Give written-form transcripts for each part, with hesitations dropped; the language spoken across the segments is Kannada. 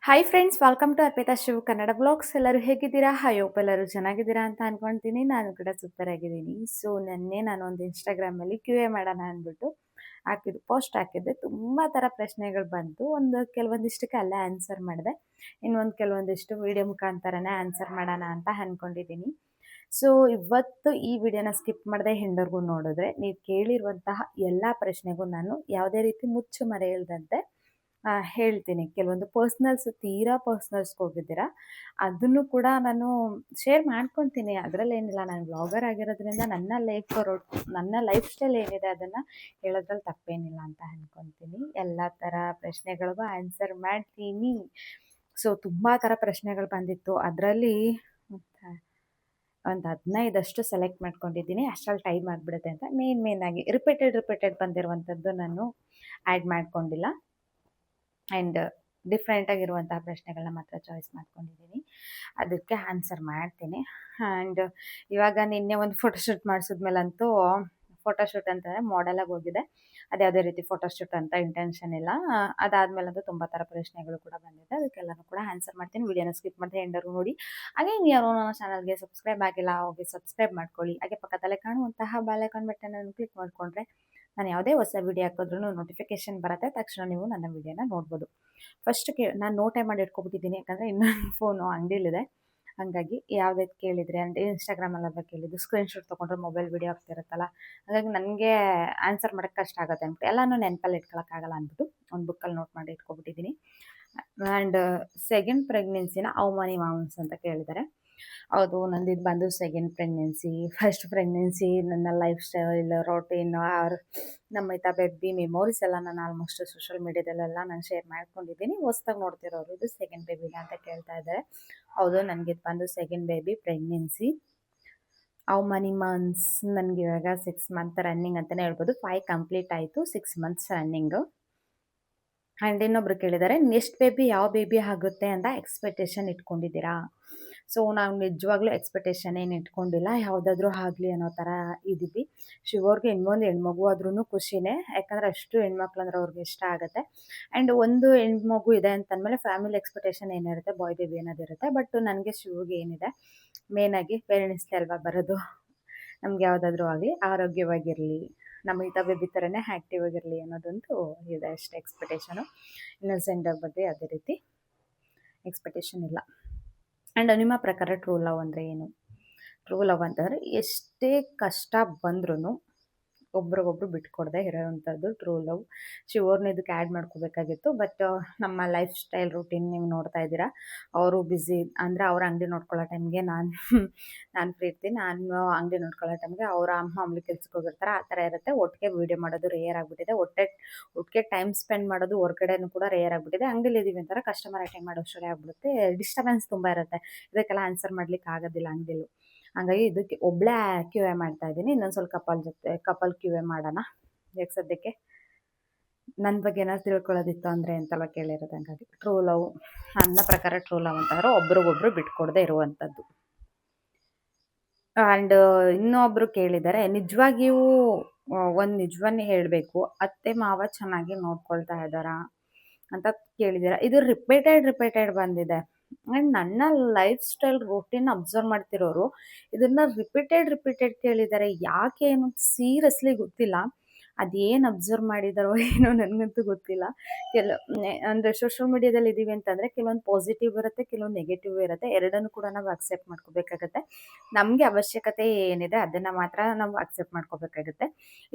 Hi friends, welcome to Arpita Shiv Kannada blogs. ಎಲ್ಲರೂ ಹೇಗಿದ್ದೀರಾ? ಹೋಪ್ ಎಲ್ಲರೂ ಚೆನ್ನಾಗಿದ್ದೀರಾ ಅಂತ ಅನ್ಕೊಳ್ತೀನಿ. ನಾನು ಕೂಡ ಸೂಪರ್ ಆಗಿದ್ದೀನಿ. ಸೊ ನೆನ್ನೆ ನಾನು ಒಂದು ಇನ್ಸ್ಟಾಗ್ರಾಮಲ್ಲಿ ಕ್ಯೂ ಎ ಮಾಡೋಣ ಅಂದ್ಬಿಟ್ಟು ಪೋಸ್ಟ್ ಹಾಕಿದ್ದೆ. ತುಂಬ ಥರ ಪ್ರಶ್ನೆಗಳು ಬಂತು. ಕೆಲವೊಂದಿಷ್ಟಕ್ಕೆ ಅಲ್ಲೇ ಆನ್ಸರ್ ಮಾಡಿದೆ. ಕೆಲವೊಂದಿಷ್ಟು ವಿಡಿಯೋ ಮುಖಾಂತರನೇ ಆನ್ಸರ್ ಮಾಡೋಣ ಅಂತ ಅಂದ್ಕೊಂಡಿದ್ದೀನಿ. ಸೊ ಇವತ್ತು ಈ ವಿಡಿಯೋನ ಸ್ಕಿಪ್ ಮಾಡದೆ ಹೆಂಡರ್ಗೂ ನೋಡಿದ್ರೆ ನೀವು ಕೇಳಿರುವಂತಹ ಎಲ್ಲ ಪ್ರಶ್ನೆಗೂ ನಾನು ಯಾವುದೇ ರೀತಿ ಮುಚ್ಚು ಮರೆ ಇಲ್ಲದಂತೆ ಹೇಳ್ತೀನಿ. ಕೆಲವೊಂದು ತೀರಾ ಪರ್ಸ್ನಲ್ಸ್ಗೆ ಹೋಗಿದ್ದೀರಾ, ಅದನ್ನು ಕೂಡ ನಾನು ಶೇರ್ ಮಾಡ್ಕೊತೀನಿ. ಅದರಲ್ಲೇನಿಲ್ಲ, ನಾನು ಬ್ಲಾಗರ್ ಆಗಿರೋದ್ರಿಂದ ನನ್ನ ಲೈಫ್ ಸ್ಟೈಲ್ ಏನಿದೆ ಅದನ್ನು ಹೇಳೋದ್ರಲ್ಲಿ ತಪ್ಪೇನಿಲ್ಲ ಅಂತ ಅಂದ್ಕೊತೀನಿ. ಎಲ್ಲ ಥರ ಪ್ರಶ್ನೆಗಳಿಗೂ ಆನ್ಸರ್ ಮಾಡ್ತೀನಿ. ಸೊ ತುಂಬ ಥರ ಪ್ರಶ್ನೆಗಳು ಬಂದಿತ್ತು. ಅದರಲ್ಲಿ ಒಂದು 15 ಸೆಲೆಕ್ಟ್ ಮಾಡ್ಕೊಂಡಿದ್ದೀನಿ. ಅಷ್ಟರಲ್ಲಿ ಟೈಮ್ ಆಗಿಬಿಡುತ್ತೆ ಅಂತ ಮೇಯ್ನಾಗಿ ರಿಪೀಟೆಡ್ ಬಂದಿರುವಂಥದ್ದು ನಾನು ಆ್ಯಡ್ ಮಾಡ್ಕೊಂಡಿಲ್ಲ. ಆ್ಯಂಡ್ ಡಿಫ್ರೆಂಟಾಗಿರುವಂತಹ ಪ್ರಶ್ನೆಗಳನ್ನ ಮಾತ್ರ ಚಾಯ್ಸ್ ಮಾಡ್ಕೊಂಡಿದ್ದೀನಿ. ಅದಕ್ಕೆ ಆನ್ಸರ್ ಮಾಡ್ತೀನಿ. ಆ್ಯಂಡ್ ಇವಾಗ ನಿನ್ನೆ ಒಂದು ಫೋಟೋಶೂಟ್ ಮಾಡಿಸಿದ್ಮೇಲಂತೂ ಫೋಟೋಶೂಟ್ ಅಂತಂದರೆ ಮಾಡೆಲಾಗಿ ಹೋಗಿದೆ. ಅದು ಯಾವುದೇ ರೀತಿ ಫೋಟೋಶೂಟ್ ಅಂತ ಇಂಟೆನ್ಷನ್ ಇಲ್ಲ. ಅದಾದಮೇಲಂತೂ ತುಂಬ ಥರ ಪ್ರಶ್ನೆಗಳು ಕೂಡ ಬಂದಿದೆ. ಅದಕ್ಕೆಲ್ಲನೂ ಕೂಡ ಆನ್ಸರ್ ಮಾಡ್ತೀನಿ. ವಿಡಿಯೋನ ಸ್ಕಿಪ್ ಮಾಡಿದ್ರೆ ಎಂಡರ್ಗೂ ನೋಡಿ. ಹಾಗೆ ಯಾರು ನನ್ನ ಚಾನಲ್ಗೆ ಸಬ್ಸ್ಕ್ರೈಬ್ ಆಗಿಲ್ಲ, ಹೋಗಿ ಸಬ್ಸ್ಕ್ರೈಬ್ ಮಾಡ್ಕೊಳ್ಳಿ. ಹಾಗೆ ಪಕ್ಕದಲ್ಲೇ ಕಾಣುವಂತಹ ಬೆಲ್ ಐಕಾನ್ ಬಟನನ್ನು ಕ್ಲಿಕ್ ಮಾಡಿಕೊಂಡ್ರೆ ನಾನು ಯಾವುದೇ ಹೊಸ ವಿಡಿಯೋ ಹಾಕಿದ್ರೂ ನೋಟಿಫಿಕೇಶನ್ ಬರುತ್ತೆ. ತಕ್ಷಣ ನೀವು ನನ್ನ ವಿಡಿಯೋನ ನೋಡ್ಬೋದು. ಫಸ್ಟ್ ನಾನು ನೋಟೇ ಮಾಡಿ ಇಟ್ಕೊಬಿಟ್ಟಿದ್ದೀನಿ, ಯಾಕಂದರೆ ಇನ್ನೊಂದು ಫೋನು ಅಂಗಡಿಲಿದೆ. ಹಾಗಾಗಿ ಯಾವುದಕ್ಕೆ ಕೇಳಿದರೆ ಅಂದರೆ ಇನ್ಸ್ಟಾಗ್ರಾಮಲ್ಲೆಲ್ಲ ಕೇಳಿದ್ದು ಸ್ಕ್ರೀನ್ಶಾಟ್ ತೊಗೊಂಡ್ರೆ ಮೊಬೈಲ್ ವಿಡಿಯೋ ಆಗ್ತಿರುತ್ತಲ್ಲ, ಹಾಗಾಗಿ ನನಗೆ ಆನ್ಸರ್ ಮಾಡೋಕ್ಕೆ ಕಷ್ಟ ಆಗುತ್ತೆ ಅಂದ್ಬಿಟ್ಟು ಎಲ್ಲನೂ ನೆನಪಲ್ಲಿ ಇಟ್ಕೊಳ್ಳೋಕ್ಕಾಗಲ್ಲ ಅಂದ್ಬಿಟ್ಟು ಒಂದು ಬುಕ್ಕಲ್ಲಿ ನೋಟ್ ಮಾಡಿ ಇಟ್ಕೊಬಿಟ್ಟಿದ್ದೀನಿ. ಆ್ಯಂಡ್ ಸೆಕೆಂಡ್ ಪ್ರೆಗ್ನೆನ್ಸಿನ ಹೌ ಮೆನಿ ಮಂತ್ಸ್ ಅಂತ ಕೇಳಿದ್ದಾರೆ. ಹೌದು, ನಂದು ಇದು ಬಂದು ಸೆಕೆಂಡ್ ಪ್ರೆಗ್ನೆನ್ಸಿ. ಫಸ್ಟ್ ಪ್ರೆಗ್ನೆನ್ಸಿ ನನ್ನ ಲೈಫ್ ಸ್ಟೈಲ್, ರೊಟೀನ್, ನಮ್ಮ ಬೇಬಿ ಮೆಮೊರೀಸ್ ಎಲ್ಲ ನಾನು ಆಲ್ಮೋಸ್ಟ್ ಸೋಷಿಯಲ್ ಮೀಡಿಯಾದಲ್ಲೆಲ್ಲ ನಾನು ಶೇರ್ ಮಾಡ್ಕೊಂಡಿದ್ದೀನಿ. ಹೊಸ್ದಾಗಿ ನೋಡ್ತಿರೋರು ಇದು ಸೆಕೆಂಡ್ ಬೇಬಿನ ಅಂತ ಕೇಳ್ತಾ ಇದ್ದಾರೆ. ಹೌದು, ನನಗೆ ಇದು ಬಂದು second baby pregnancy. How many months, ನನಗೆ ಇವಾಗ 6 ಮಂತ್ ರನ್ನಿಂಗ್ ಅಂತಲೇ ಹೇಳ್ಬೋದು. 5 ಕಂಪ್ಲೀಟ್ ಆಯಿತು, 6 ಮಂತ್ಸ್ ರನ್ನಿಂಗು. ಆ್ಯಂಡ್ ಇನ್ನೊಬ್ರು ಕೇಳಿದ್ದಾರೆ, ನೆಕ್ಸ್ಟ್ ಬೇಬಿ ಯಾವ ಬೇಬಿ ಆಗುತ್ತೆ ಅಂತ ಎಕ್ಸ್ಪೆಕ್ಟೇಷನ್ ಇಟ್ಕೊಂಡಿದ್ದೀರಾ? ಸೊ ನಾವು ನಿಜವಾಗ್ಲೂ ಎಕ್ಸ್ಪೆಕ್ಟೇಷನ್ ಏನು ಇಟ್ಕೊಂಡಿಲ್ಲ, ಯಾವುದಾದ್ರೂ ಆಗಲಿ ಅನ್ನೋ ಥರ ಇದ್ದೀವಿ. ಶಿವವ್ರಿಗೆ ಇನ್ನೊಂದು ಹೆಣ್ಮಗು ಆದ್ರೂ ಖುಷಿನೇ, ಯಾಕಂದರೆ ಅಷ್ಟು ಹೆಣ್ಮಕ್ಳು ಅಂದರೆ ಅವ್ರಿಗೆ ಇಷ್ಟ ಆಗುತ್ತೆ. ಆ್ಯಂಡ್ ಒಂದು ಹೆಣ್ಮಗು ಇದೆ ಅಂತಂದಮೇಲೆ ಫ್ಯಾಮಿಲಿ ಎಕ್ಸ್ಪೆಕ್ಟೇಷನ್ ಏನಿರುತ್ತೆ, ಬಾಯ್ ಬೇಬಿ ಅನ್ನೋದಿರುತ್ತೆ. ಬಟ್ ನನಗೆ ಶಿವಗೆ ಏನಿದೆ, ಮೇಯ್ನಾಗಿ ಪೇರೆಂಟ್ಸ್ಗೆ ಅಲ್ವಾ ಬರೋದು. ನಮ್ಗೆ ಯಾವುದಾದ್ರೂ ಆಗಲಿ ಆರೋಗ್ಯವಾಗಿರಲಿ, ನಮ್ಮ ಬೇಬಿ ಥರನೇ ಆ್ಯಕ್ಟಿವ್ ಆಗಿರಲಿ ಅನ್ನೋದಂತೂ ಇದೆ ಅಷ್ಟೇ ಎಕ್ಸ್ಪೆಕ್ಟೇಷನು. ಇನ್ನು ಜೆಂಡರ್ ಬಗ್ಗೆ ಯಾವುದೇ ರೀತಿ ಎಕ್ಸ್ಪೆಕ್ಟೇಷನ್ ಇಲ್ಲ. ಆ್ಯಂಡ್ ನಿಮ್ಮ ಪ್ರಕಾರ ಟ್ರೂ ಲವ್ ಅಂದರೆ ಏನು? ಟ್ರೂ ಲವ್ ಅಂತಂದರೆ ಎಷ್ಟೇ ಕಷ್ಟ ಬಂದ್ರೂ ಒಬ್ರಿಗೊಬ್ರು ಬಿಟ್ಕೊಡದೆ ಇರೋವಂಥದ್ದು ಟ್ರೂ ಲವ್. ಶಿವರ್ನ ಇದಕ್ಕೆ ಆ್ಯಡ್ ಮಾಡ್ಕೋಬೇಕಾಗಿತ್ತು, ಬಟ್ ನಮ್ಮ ಲೈಫ್ ಸ್ಟೈಲ್ ರೂಟೀನ್ ನೀವು ನೋಡ್ತಾ ಇದ್ದೀರಾ. ಅವರು ಬ್ಯುಸಿ ಅಂದರೆ ಅವ್ರ ಅಂಗಡಿ ನೋಡ್ಕೊಳ್ಳೋ ಟೈಮ್ಗೆ ನಾನು ಫ್ರೀ ಇರ್ತೀನಿ. ನಾನು ಅಂಗಡಿ ನೋಡ್ಕೊಳ್ಳೋ ಟೈಮ್ಗೆ ಅವರ ಮಾಮೂಲಿ ಕೆಲ್ಸಕ್ಕೆ ಹೋಗಿರ್ತಾರೆ. ಆ ಥರ ಇರುತ್ತೆ. ಒಟ್ಟಿಗೆ ವೀಡಿಯೋ ಮಾಡೋದು ರೇರ್ ಆಗಿಬಿಟ್ಟಿದೆ. ಒಟ್ಟಿಗೆ ಟೈಮ್ ಸ್ಪೆಂಡ್ ಮಾಡೋದು ಹೊರಗಡೆನೂ ಕೂಡ ರೇರ್ ಆಗಿಬಿಟ್ಟಿದೆ. ಅಂಗಡಿಲಿ ಇದ್ದೀವಿ ಅಂತಾರೆ, ಕಸ್ಟಮರ್ ಅಟೆಂಡ್ ಮಾಡೋಷ್ಟರೇ ಆಗಿಬಿಡುತ್ತೆ. ಡಿಸ್ಟರ್ಬೆನ್ಸ್ ತುಂಬ ಇರುತ್ತೆ. ಇದಕ್ಕೆಲ್ಲ ಆನ್ಸರ್ ಮಾಡ್ಲಿಕ್ಕೆ ಆಗೋದಿಲ್ಲ ಅಂಗಡಿಲು. ಹಾಗಾಗಿ ಇದಕ್ಕೆ ಒಬ್ಬಳೇ ಕ್ಯೂ ಎ ಮಾಡ್ತಾ ಇದ್ದೀನಿ. ಇನ್ನೊಂದು ಸ್ವಲ್ಪ ಕಪಲ್ ಕ್ಯೂ ಎ ಮಾಡೋಣ. ಈಗ ಸದ್ಯಕ್ಕೆ ನನ್ನ ಬಗ್ಗೆ ಏನಾದ್ರು ತಿಳ್ಕೊಳ್ಳೋದಿತ್ತು ಅಂದರೆ ಎಂತೆಲ್ಲ ಕೇಳಿರೋದು. ಹಂಗಾಗಿ ಟ್ರೂ ಲವ್, ನನ್ನ ಪ್ರಕಾರ ಟ್ರೂ ಲವ್ ಅಂತಂದರೆ ಒಬ್ರಿಗೊಬ್ರು ಬಿಟ್ಕೊಡದೆ ಇರುವಂಥದ್ದು. ಆ್ಯಂಡ್ ಇನ್ನೊಬ್ರು ಕೇಳಿದ್ದಾರೆ, ನಿಜವಾಗಿಯೂ ಒಂದು ನಿಜವನ್ನೇ ಹೇಳಬೇಕು, ಅತ್ತೆ ಮಾವ ಚೆನ್ನಾಗಿ ನೋಡ್ಕೊಳ್ತಾ ಇದ್ದಾರಾ ಅಂತ ಕೇಳಿದ್ದೀರಾ. ಇದು ರಿಪೀಟೆಡ್ ಬಂದಿದೆ. ಆ್ಯಂಡ್ ನನ್ನ ಲೈಫ್ ಸ್ಟೈಲ್ ರೂಟೀನ್ ಅಬ್ಸರ್ವ್ ಮಾಡ್ತಿರೋರು ಇದನ್ನು ರಿಪೀಟೆಡ್ ಕೇಳಿದ್ದಾರೆ. ಯಾಕೆ ಏನು ಸೀರಿಯಸ್ಲಿ ಗೊತ್ತಿಲ್ಲ. ಅದೇನು ಅಬ್ಸರ್ವ್ ಮಾಡಿದಾರೋ ಏನೋ ನನಗಂತೂ ಗೊತ್ತಿಲ್ಲ. ಅಂದರೆ ಸೋಷಿಯಲ್ ಮೀಡಿಯಾದಲ್ಲಿ ಇದ್ದೀವಿ ಅಂತಂದರೆ ಕೆಲವೊಂದು ಪಾಸಿಟಿವ್ ಇರುತ್ತೆ, ಕೆಲವೊಂದು ನೆಗೆಟಿವ್ ಇರುತ್ತೆ. ಎರಡನ್ನೂ ಕೂಡ ನಾವು ಅಕ್ಸೆಪ್ಟ್ ಮಾಡ್ಕೋಬೇಕಾಗತ್ತೆ. ನಮಗೆ ಅವಶ್ಯಕತೆ ಏನಿದೆ ಅದನ್ನು ಮಾತ್ರ ನಾವು ಅಕ್ಸೆಪ್ಟ್ ಮಾಡ್ಕೋಬೇಕಾಗುತ್ತೆ.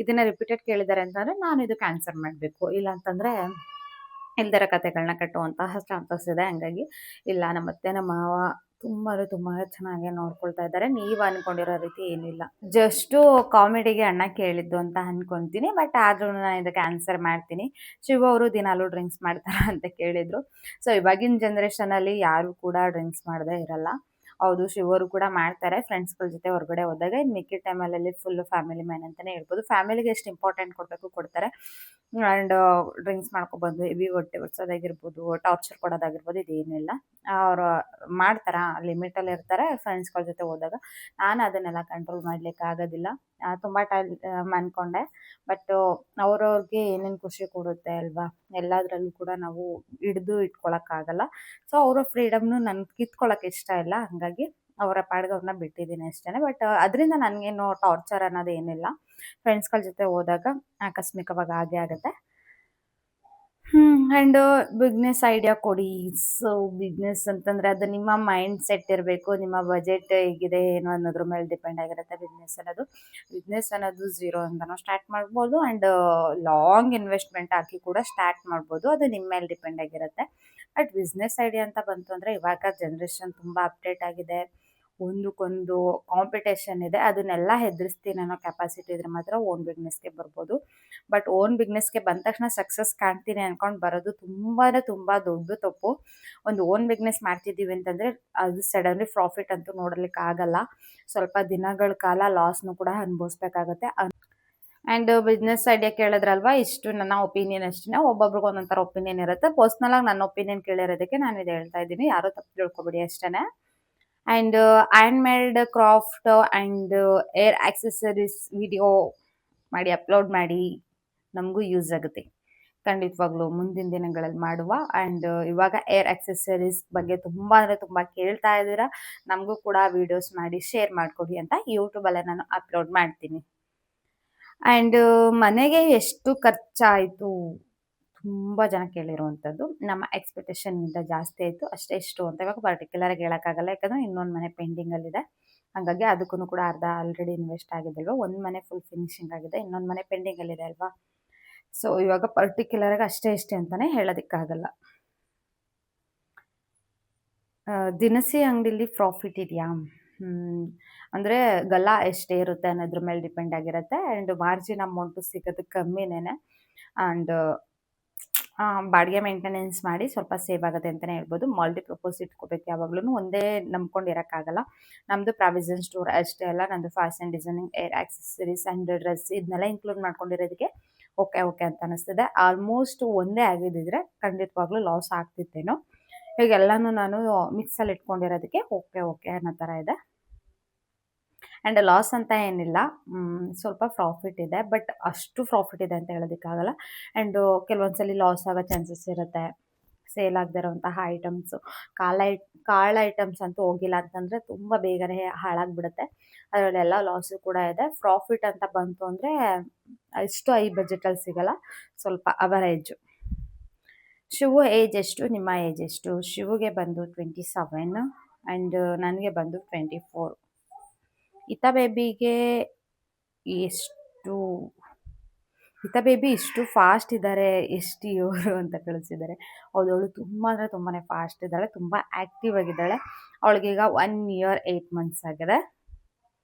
ಇದನ್ನು ರಿಪೀಟೆಡ್ ಕೇಳಿದ್ದಾರೆ ಅಂತಂದರೆ ನಾನು ಇದಕ್ಕೆ ಆನ್ಸರ್ ಮಾಡಬೇಕು, ಇಲ್ಲ ಅಂತಂದರೆ ಇಲ್ದಿರೋ ಕತೆಗಳನ್ನ ಕಟ್ಟುವಂತಹ ಚಾನ್ಸಸ್ ಇದೆ. ಹಂಗಾಗಿ ಇಲ್ಲ, ನಮ್ಮ ಅತ್ತೆ ನಮ್ಮ ಮಾವ ತುಂಬ ಚೆನ್ನಾಗಿ ನೋಡ್ಕೊಳ್ತಾ ಇದ್ದಾರೆ. ನೀವು ಅಂದ್ಕೊಂಡಿರೋ ರೀತಿ ಏನಿಲ್ಲ, ಜಸ್ಟು ಕಾಮಿಡಿಗೆ ಅಣ್ಣ ಕೇಳಿದ್ದು ಅಂತ ಅಂದ್ಕೊತೀನಿ. ಬಟ್ ಆದ್ರೂ ನಾನು ಇದಕ್ಕೆ ಆನ್ಸರ್ ಮಾಡ್ತೀನಿ. ಶಿವ ಅವರು ದಿನಾಲೂ ಡ್ರಿಂಕ್ಸ್ ಮಾಡ್ತಾರ ಅಂತ ಕೇಳಿದರು. ಸೊ ಇವಾಗಿನ ಜನ್ರೇಷನಲ್ಲಿ ಯಾರು ಕೂಡ ಡ್ರಿಂಕ್ಸ್ ಮಾಡದೇ ಇರಲ್ಲ. ಹೌದು, ಶಿವರು ಕೂಡ ಮಾಡ್ತಾರೆ ಫ್ರೆಂಡ್ಸ್ಗಳ ಜೊತೆ ಹೊರಗಡೆ ಹೋದಾಗ. ಇನ್ನು ಮಿಕ್ಕಿದ ಟೈಮಲ್ಲಿ ಫುಲ್ಲು ಫ್ಯಾಮಿಲಿ ಮ್ಯಾನ್ ಅಂತಲೇ ಹೇಳ್ಬೋದು. ಫ್ಯಾಮಿಲಿಗೆ ಎಷ್ಟು ಇಂಪಾರ್ಟೆಂಟ್ ಕೊಡಬೇಕು ಕೊಡ್ತಾರೆ. ಆ್ಯಂಡ್ ಡ್ರಿಂಕ್ಸ್ ಮಾಡ್ಕೊಬಂದು ಹೆವಿ ಹೊಟ್ಟೆ ಒರ್ಸೋದಾಗಿರ್ಬೋದು, ಟಾರ್ಚರ್ ಕೊಡೋದಾಗಿರ್ಬೋದು, ಇದೇನಿಲ್ಲ. ಅವರು ಮಾಡ್ತಾರೆ, ಲಿಮಿಟಲ್ಲಿ ಇರ್ತಾರೆ ಫ್ರೆಂಡ್ಸ್ಗಳ ಜೊತೆ ಹೋದಾಗ. ನಾನು ಅದನ್ನೆಲ್ಲ ಕಂಟ್ರೋಲ್ ಮಾಡಲಿಕ್ಕೆ ಆಗೋದಿಲ್ಲ. ತುಂಬ ಟೈಮ್ ಅಂದ್ಕೊಂಡೆ, ಬಟ್ ಅವ್ರವ್ರಿಗೆ ಏನೇನು ಖುಷಿ ಕೊಡುತ್ತೆ ಅಲ್ವಾ, ಎಲ್ಲದರಲ್ಲೂ ಕೂಡ ನಾವು ಹಿಡಿದು ಇಟ್ಕೊಳಕ್ಕಾಗಲ್ಲ. ಸೊ ಅವರ ಫ್ರೀಡಮ್ನು ನನ್ಗೆ ಕಿತ್ಕೊಳ್ಳೋಕೆ ಇಷ್ಟ ಇಲ್ಲ. ಹಾಗಾಗಿ ಅವರ ಪಾಡಿಗೆ ಅವ್ರನ್ನ ಬಿಟ್ಟಿದ್ದೀನಿ ಅಷ್ಟೇ. ಬಟ್ ಅದರಿಂದ ನನಗೇನು ಟಾರ್ಚರ್ ಅನ್ನೋದು ಏನಿಲ್ಲ. ಫ್ರೆಂಡ್ಸ್ಗಳ ಜೊತೆ ಹೋದಾಗ ಆಕಸ್ಮಿಕವಾಗಿ ಆಗೇ ಆಗುತ್ತೆ. ಆ್ಯಂಡ್ ಬಿಸ್ನೆಸ್ ಐಡಿಯಾ ಕೊಡಿ. ಸೊ ಬಿಸ್ನೆಸ್ ಅಂತಂದರೆ ಅದು ನಿಮ್ಮ ಮೈಂಡ್ ಸೆಟ್ ಇರಬೇಕು, ನಿಮ್ಮ ಬಜೆಟ್ ಹೇಗಿದೆ ಏನು ಅನ್ನೋದ್ರ ಮೇಲೆ ಡಿಪೆಂಡ್ ಆಗಿರುತ್ತೆ. ಬಿಸ್ನೆಸ್ ಅನ್ನೋದು ಝೀರೋ ಇಂದನೂ ಸ್ಟಾರ್ಟ್ ಮಾಡ್ಬೋದು ಆ್ಯಂಡ್ ಲಾಂಗ್ ಇನ್ವೆಸ್ಟ್ಮೆಂಟ್ ಹಾಕಿ ಕೂಡ ಸ್ಟಾರ್ಟ್ ಮಾಡ್ಬೋದು. ಅದು ನಿಮ್ಮ ಮೇಲೆ ಡಿಪೆಂಡ್ ಆಗಿರುತ್ತೆ. ಬಟ್ ಬಿಸ್ನೆಸ್ ಐಡಿಯಾ ಅಂತ ಬಂತು ಅಂದರೆ ಇವಾಗ ಜನ್ರೇಷನ್ ತುಂಬ ಅಪ್ಡೇಟ್ ಆಗಿದೆ. ಒಂದಕ್ಕೊಂದು ಕಾಂಪಿಟೇಷನ್ ಇದೆ. ಅದನ್ನೆಲ್ಲ ಹೆದರಿಸ್ತೀನಿ ಅನ್ನೋ ಕೆಪಾಸಿಟಿ ಇದ್ರೆ ಮಾತ್ರ ಓನ್ ಬಿಸ್ನೆಸ್ಗೆ ಬರ್ಬೋದು. ಬಟ್ ಓನ್ ಬಿಸ್ನೆಸ್ಗೆ ಬಂದ ತಕ್ಷಣ ಸಕ್ಸಸ್ ಕಾಣ್ತೀನಿ ಅಂದ್ಕೊಂಡು ಬರೋದು ತುಂಬ ದೊಡ್ಡ ತಪ್ಪು. ಒಂದು ಓನ್ ಬಿಸ್ನೆಸ್ ಮಾಡ್ತಿದ್ದೀವಿ ಅಂತಂದರೆ ಅದು ಸಡನ್ಲಿ ಪ್ರಾಫಿಟ್ ಅಂತೂ ನೋಡಲಿಕ್ಕೆ ಆಗಲ್ಲ. ಸ್ವಲ್ಪ ದಿನಗಳ ಕಾಲ ಲಾಸ್ನು ಕೂಡ ಅನುಭವಿಸ್ಬೇಕಾಗತ್ತೆ. ಆ್ಯಂಡ್ ಬಿಸ್ನೆಸ್ ಐಡಿಯಾ ಕೇಳಿದ್ರಲ್ವಾ, ಇಷ್ಟು ನನ್ನ ಒಪಿನಿಯನ್ ಅಷ್ಟೇ. ಒಬ್ಬೊಬ್ರಿಗೆ ಒಂದೊಂಥರ ಒಪಿನಿಯನ್ ಇರುತ್ತೆ. ಪರ್ಸ್ನಲಾಗಿ ನನ್ನ ಒಪಿನಿಯನ್ ಕೇಳಿರೋದಕ್ಕೆ ನಾನು ಇದು ಹೇಳ್ತಾ ಇದ್ದೀನಿ. ಯಾರೂ ತಪ್ಪು ತಿಳ್ಕೊಬೇಡಿ ಅಷ್ಟೇ. And hand made craft and air accessories video ಮಾಡಿ ಅಪ್ಲೋಡ್ ಮಾಡಿ, ನಮಗೂ ಯೂಸ್ ಆಗುತ್ತೆ ಖಂಡಿತವಾಗ್ಲೂ ಮುಂದಿನ ದಿನಗಳಲ್ಲಿ ಮಾಡುವ. ಆ್ಯಂಡ್ ಇವಾಗ ಏರ್ ಆಕ್ಸೆಸರೀಸ್ ಬಗ್ಗೆ ತುಂಬ ಅಂದರೆ ತುಂಬ ಕೇಳ್ತಾ ಇದ್ದೀರಾ. ನಮಗೂ ಕೂಡ ವೀಡಿಯೋಸ್ ಮಾಡಿ ಶೇರ್ ಮಾಡಿಕೊಡಿ ಅಂತ ಯೂಟ್ಯೂಬಲ್ಲೇ ನಾನು ಅಪ್ಲೋಡ್ ಮಾಡ್ತೀನಿ. ಆ್ಯಂಡ್ ಮನೆಗೆ ಎಷ್ಟು ಖರ್ಚಾಯಿತು ತುಂಬ ಜನ ಕೇಳಿರುವಂಥದ್ದು. ನಮ್ಮ ಎಕ್ಸ್ಪೆಕ್ಟೇಷನ್ಗಿಂತ ಜಾಸ್ತಿ ಆಯಿತು. ಅಷ್ಟೇ ಇಷ್ಟು ಅಂತ ಇವಾಗ ಪರ್ಟಿಕ್ಯುಲರಾಗಿ ಹೇಳೋಕ್ಕಾಗಲ್ಲ. ಯಾಕಂದರೆ ಇನ್ನೊಂದು ಮನೆ ಪೆಂಡಿಂಗಲ್ಲಿದೆ. ಹಾಗಾಗಿ ಅದಕ್ಕೂ ಕೂಡ ಅರ್ಧ ಆಲ್ರೆಡಿ ಇನ್ವೆಸ್ಟ್ ಆಗಿದೆ ಅಲ್ವಾ. ಒಂದು ಮನೆ ಫುಲ್ ಫಿನಿಶಿಂಗ್ ಆಗಿದೆ, ಇನ್ನೊಂದು ಮನೆ ಪೆಂಡಿಂಗಲ್ಲಿದೆ ಅಲ್ವಾ. ಸೊ ಇವಾಗ ಪರ್ಟಿಕ್ಯುಲರಾಗಿ ಅಷ್ಟೇ ಇಷ್ಟೇ ಅಂತಲೇ ಹೇಳೋದಕ್ಕಾಗಲ್ಲ. ದಿನಸಿ ಅಂಗಡಿಲಿ ಪ್ರಾಫಿಟ್ ಇದೆಯಾ ಅಂದರೆ ಗಲ್ಲ ಎಷ್ಟೇ ಇರುತ್ತೆ ಅನ್ನೋದ್ರ ಮೇಲೆ ಡಿಪೆಂಡ್ ಆಗಿರುತ್ತೆ. ಆ್ಯಂಡ್ ಮಾರ್ಜಿನ್ ಅಮೌಂಟು ಸಿಗೋದು ಕಮ್ಮಿನೇ. ಆ್ಯಂಡ್ ಬಾಡಿಗೆ ಮೇಂಟೆನೆನ್ಸ್ ಮಾಡಿ ಸ್ವಲ್ಪ ಸೇವ್ ಆಗುತ್ತೆ ಅಂತಲೇ ಹೇಳ್ಬೋದು. ಮಲ್ಟಿಪರ್ಪಸ್ ಇಟ್ಕೋಬೇಕು. ಯಾವಾಗ್ಲೂ ಒಂದೇ ನಂಬ್ಕೊಂಡಿರೋಕ್ಕಾಗಲ್ಲ. ನಮ್ಮದು ಪ್ರಾವಿಷನ್ ಸ್ಟೋರ್ ಅಷ್ಟೇ ಅಲ್ಲ, ನಮ್ಮದು fashion designing, air accessories and dress ಇದನ್ನೆಲ್ಲ ಇನ್ಕ್ಲೂಡ್ ಮಾಡ್ಕೊಂಡಿರೋದಕ್ಕೆ ಓಕೆ ಅಂತ ಅನ್ನಿಸ್ತಿದೆ. ಆಲ್ಮೋಸ್ಟ್ ಒಂದೇ ಆಗಿದ್ದಿದ್ರೆ ಖಂಡಿತವಾಗ್ಲೂ ಲಾಸ್ ಆಗ್ತಿತ್ತೇನೋ. ಹೀಗೆಲ್ಲನೂ ನಾನು ಮಿಕ್ಸಲ್ಲಿ ಇಟ್ಕೊಂಡಿರೋದಕ್ಕೆ ಓಕೆ ಅನ್ನೋ ಥರ ಇದೆ. ಆ್ಯಂಡ್ ಲಾಸ್ ಅಂತ ಏನಿಲ್ಲ, ಸ್ವಲ್ಪ ಪ್ರಾಫಿಟ್ ಇದೆ. ಬಟ್ ಅಷ್ಟು ಪ್ರಾಫಿಟ್ ಇದೆ ಅಂತ ಹೇಳೋದಕ್ಕಾಗಲ್ಲ. ಆ್ಯಂಡು ಕೆಲವೊಂದ್ಸಲಿ ಲಾಸ್ ಆಗೋ ಚಾನ್ಸಸ್ ಇರುತ್ತೆ. ಸೇಲ್ ಆಗದೇ ಇರೋಂತಹ ಐಟಮ್ಸು, ಕಾಳು ಐಟಮ್ಸ್ ಅಂತೂ ಹೋಗಿಲ್ಲ ಅಂತಂದರೆ ತುಂಬ ಬೇಗನೆ ಹಾಳಾಗಿಬಿಡುತ್ತೆ. ಅದರಲ್ಲೆಲ್ಲ ಲಾಸು ಕೂಡ ಇದೆ. ಪ್ರಾಫಿಟ್ ಅಂತ ಬಂತು ಅಂದರೆ ಇಷ್ಟು ಹೈ ಬಜೆಟಲ್ಲಿ ಸಿಗೋಲ್ಲ, ಸ್ವಲ್ಪ ಅವರೇಜು. ಶಿವು ಏಜ್ ಎಷ್ಟು, ನಿಮ್ಮ ಏಜ್ ಎಷ್ಟು? ಶಿವುಗೆ ಬಂದು 27 ಆ್ಯಂಡ್ ನನಗೆ ಬಂದು 24. ಹಿತಾ ಬೇಬಿ ಇಷ್ಟು ಫಾಸ್ಟ್ ಇದ್ದಾರೆ, ಎಷ್ಟು ಇವರು ಅಂತ ಕಳಿಸಿದ್ದಾರೆ. ಅವಳು ತುಂಬ ಅಂದರೆ ತುಂಬಾ ಫಾಸ್ಟ್ ಇದ್ದಾಳೆ, ತುಂಬ ಆ್ಯಕ್ಟಿವ್ ಆಗಿದ್ದಾಳೆ. ಅವಳಿಗೀಗ 1 year 8 months ಆಗಿದೆ.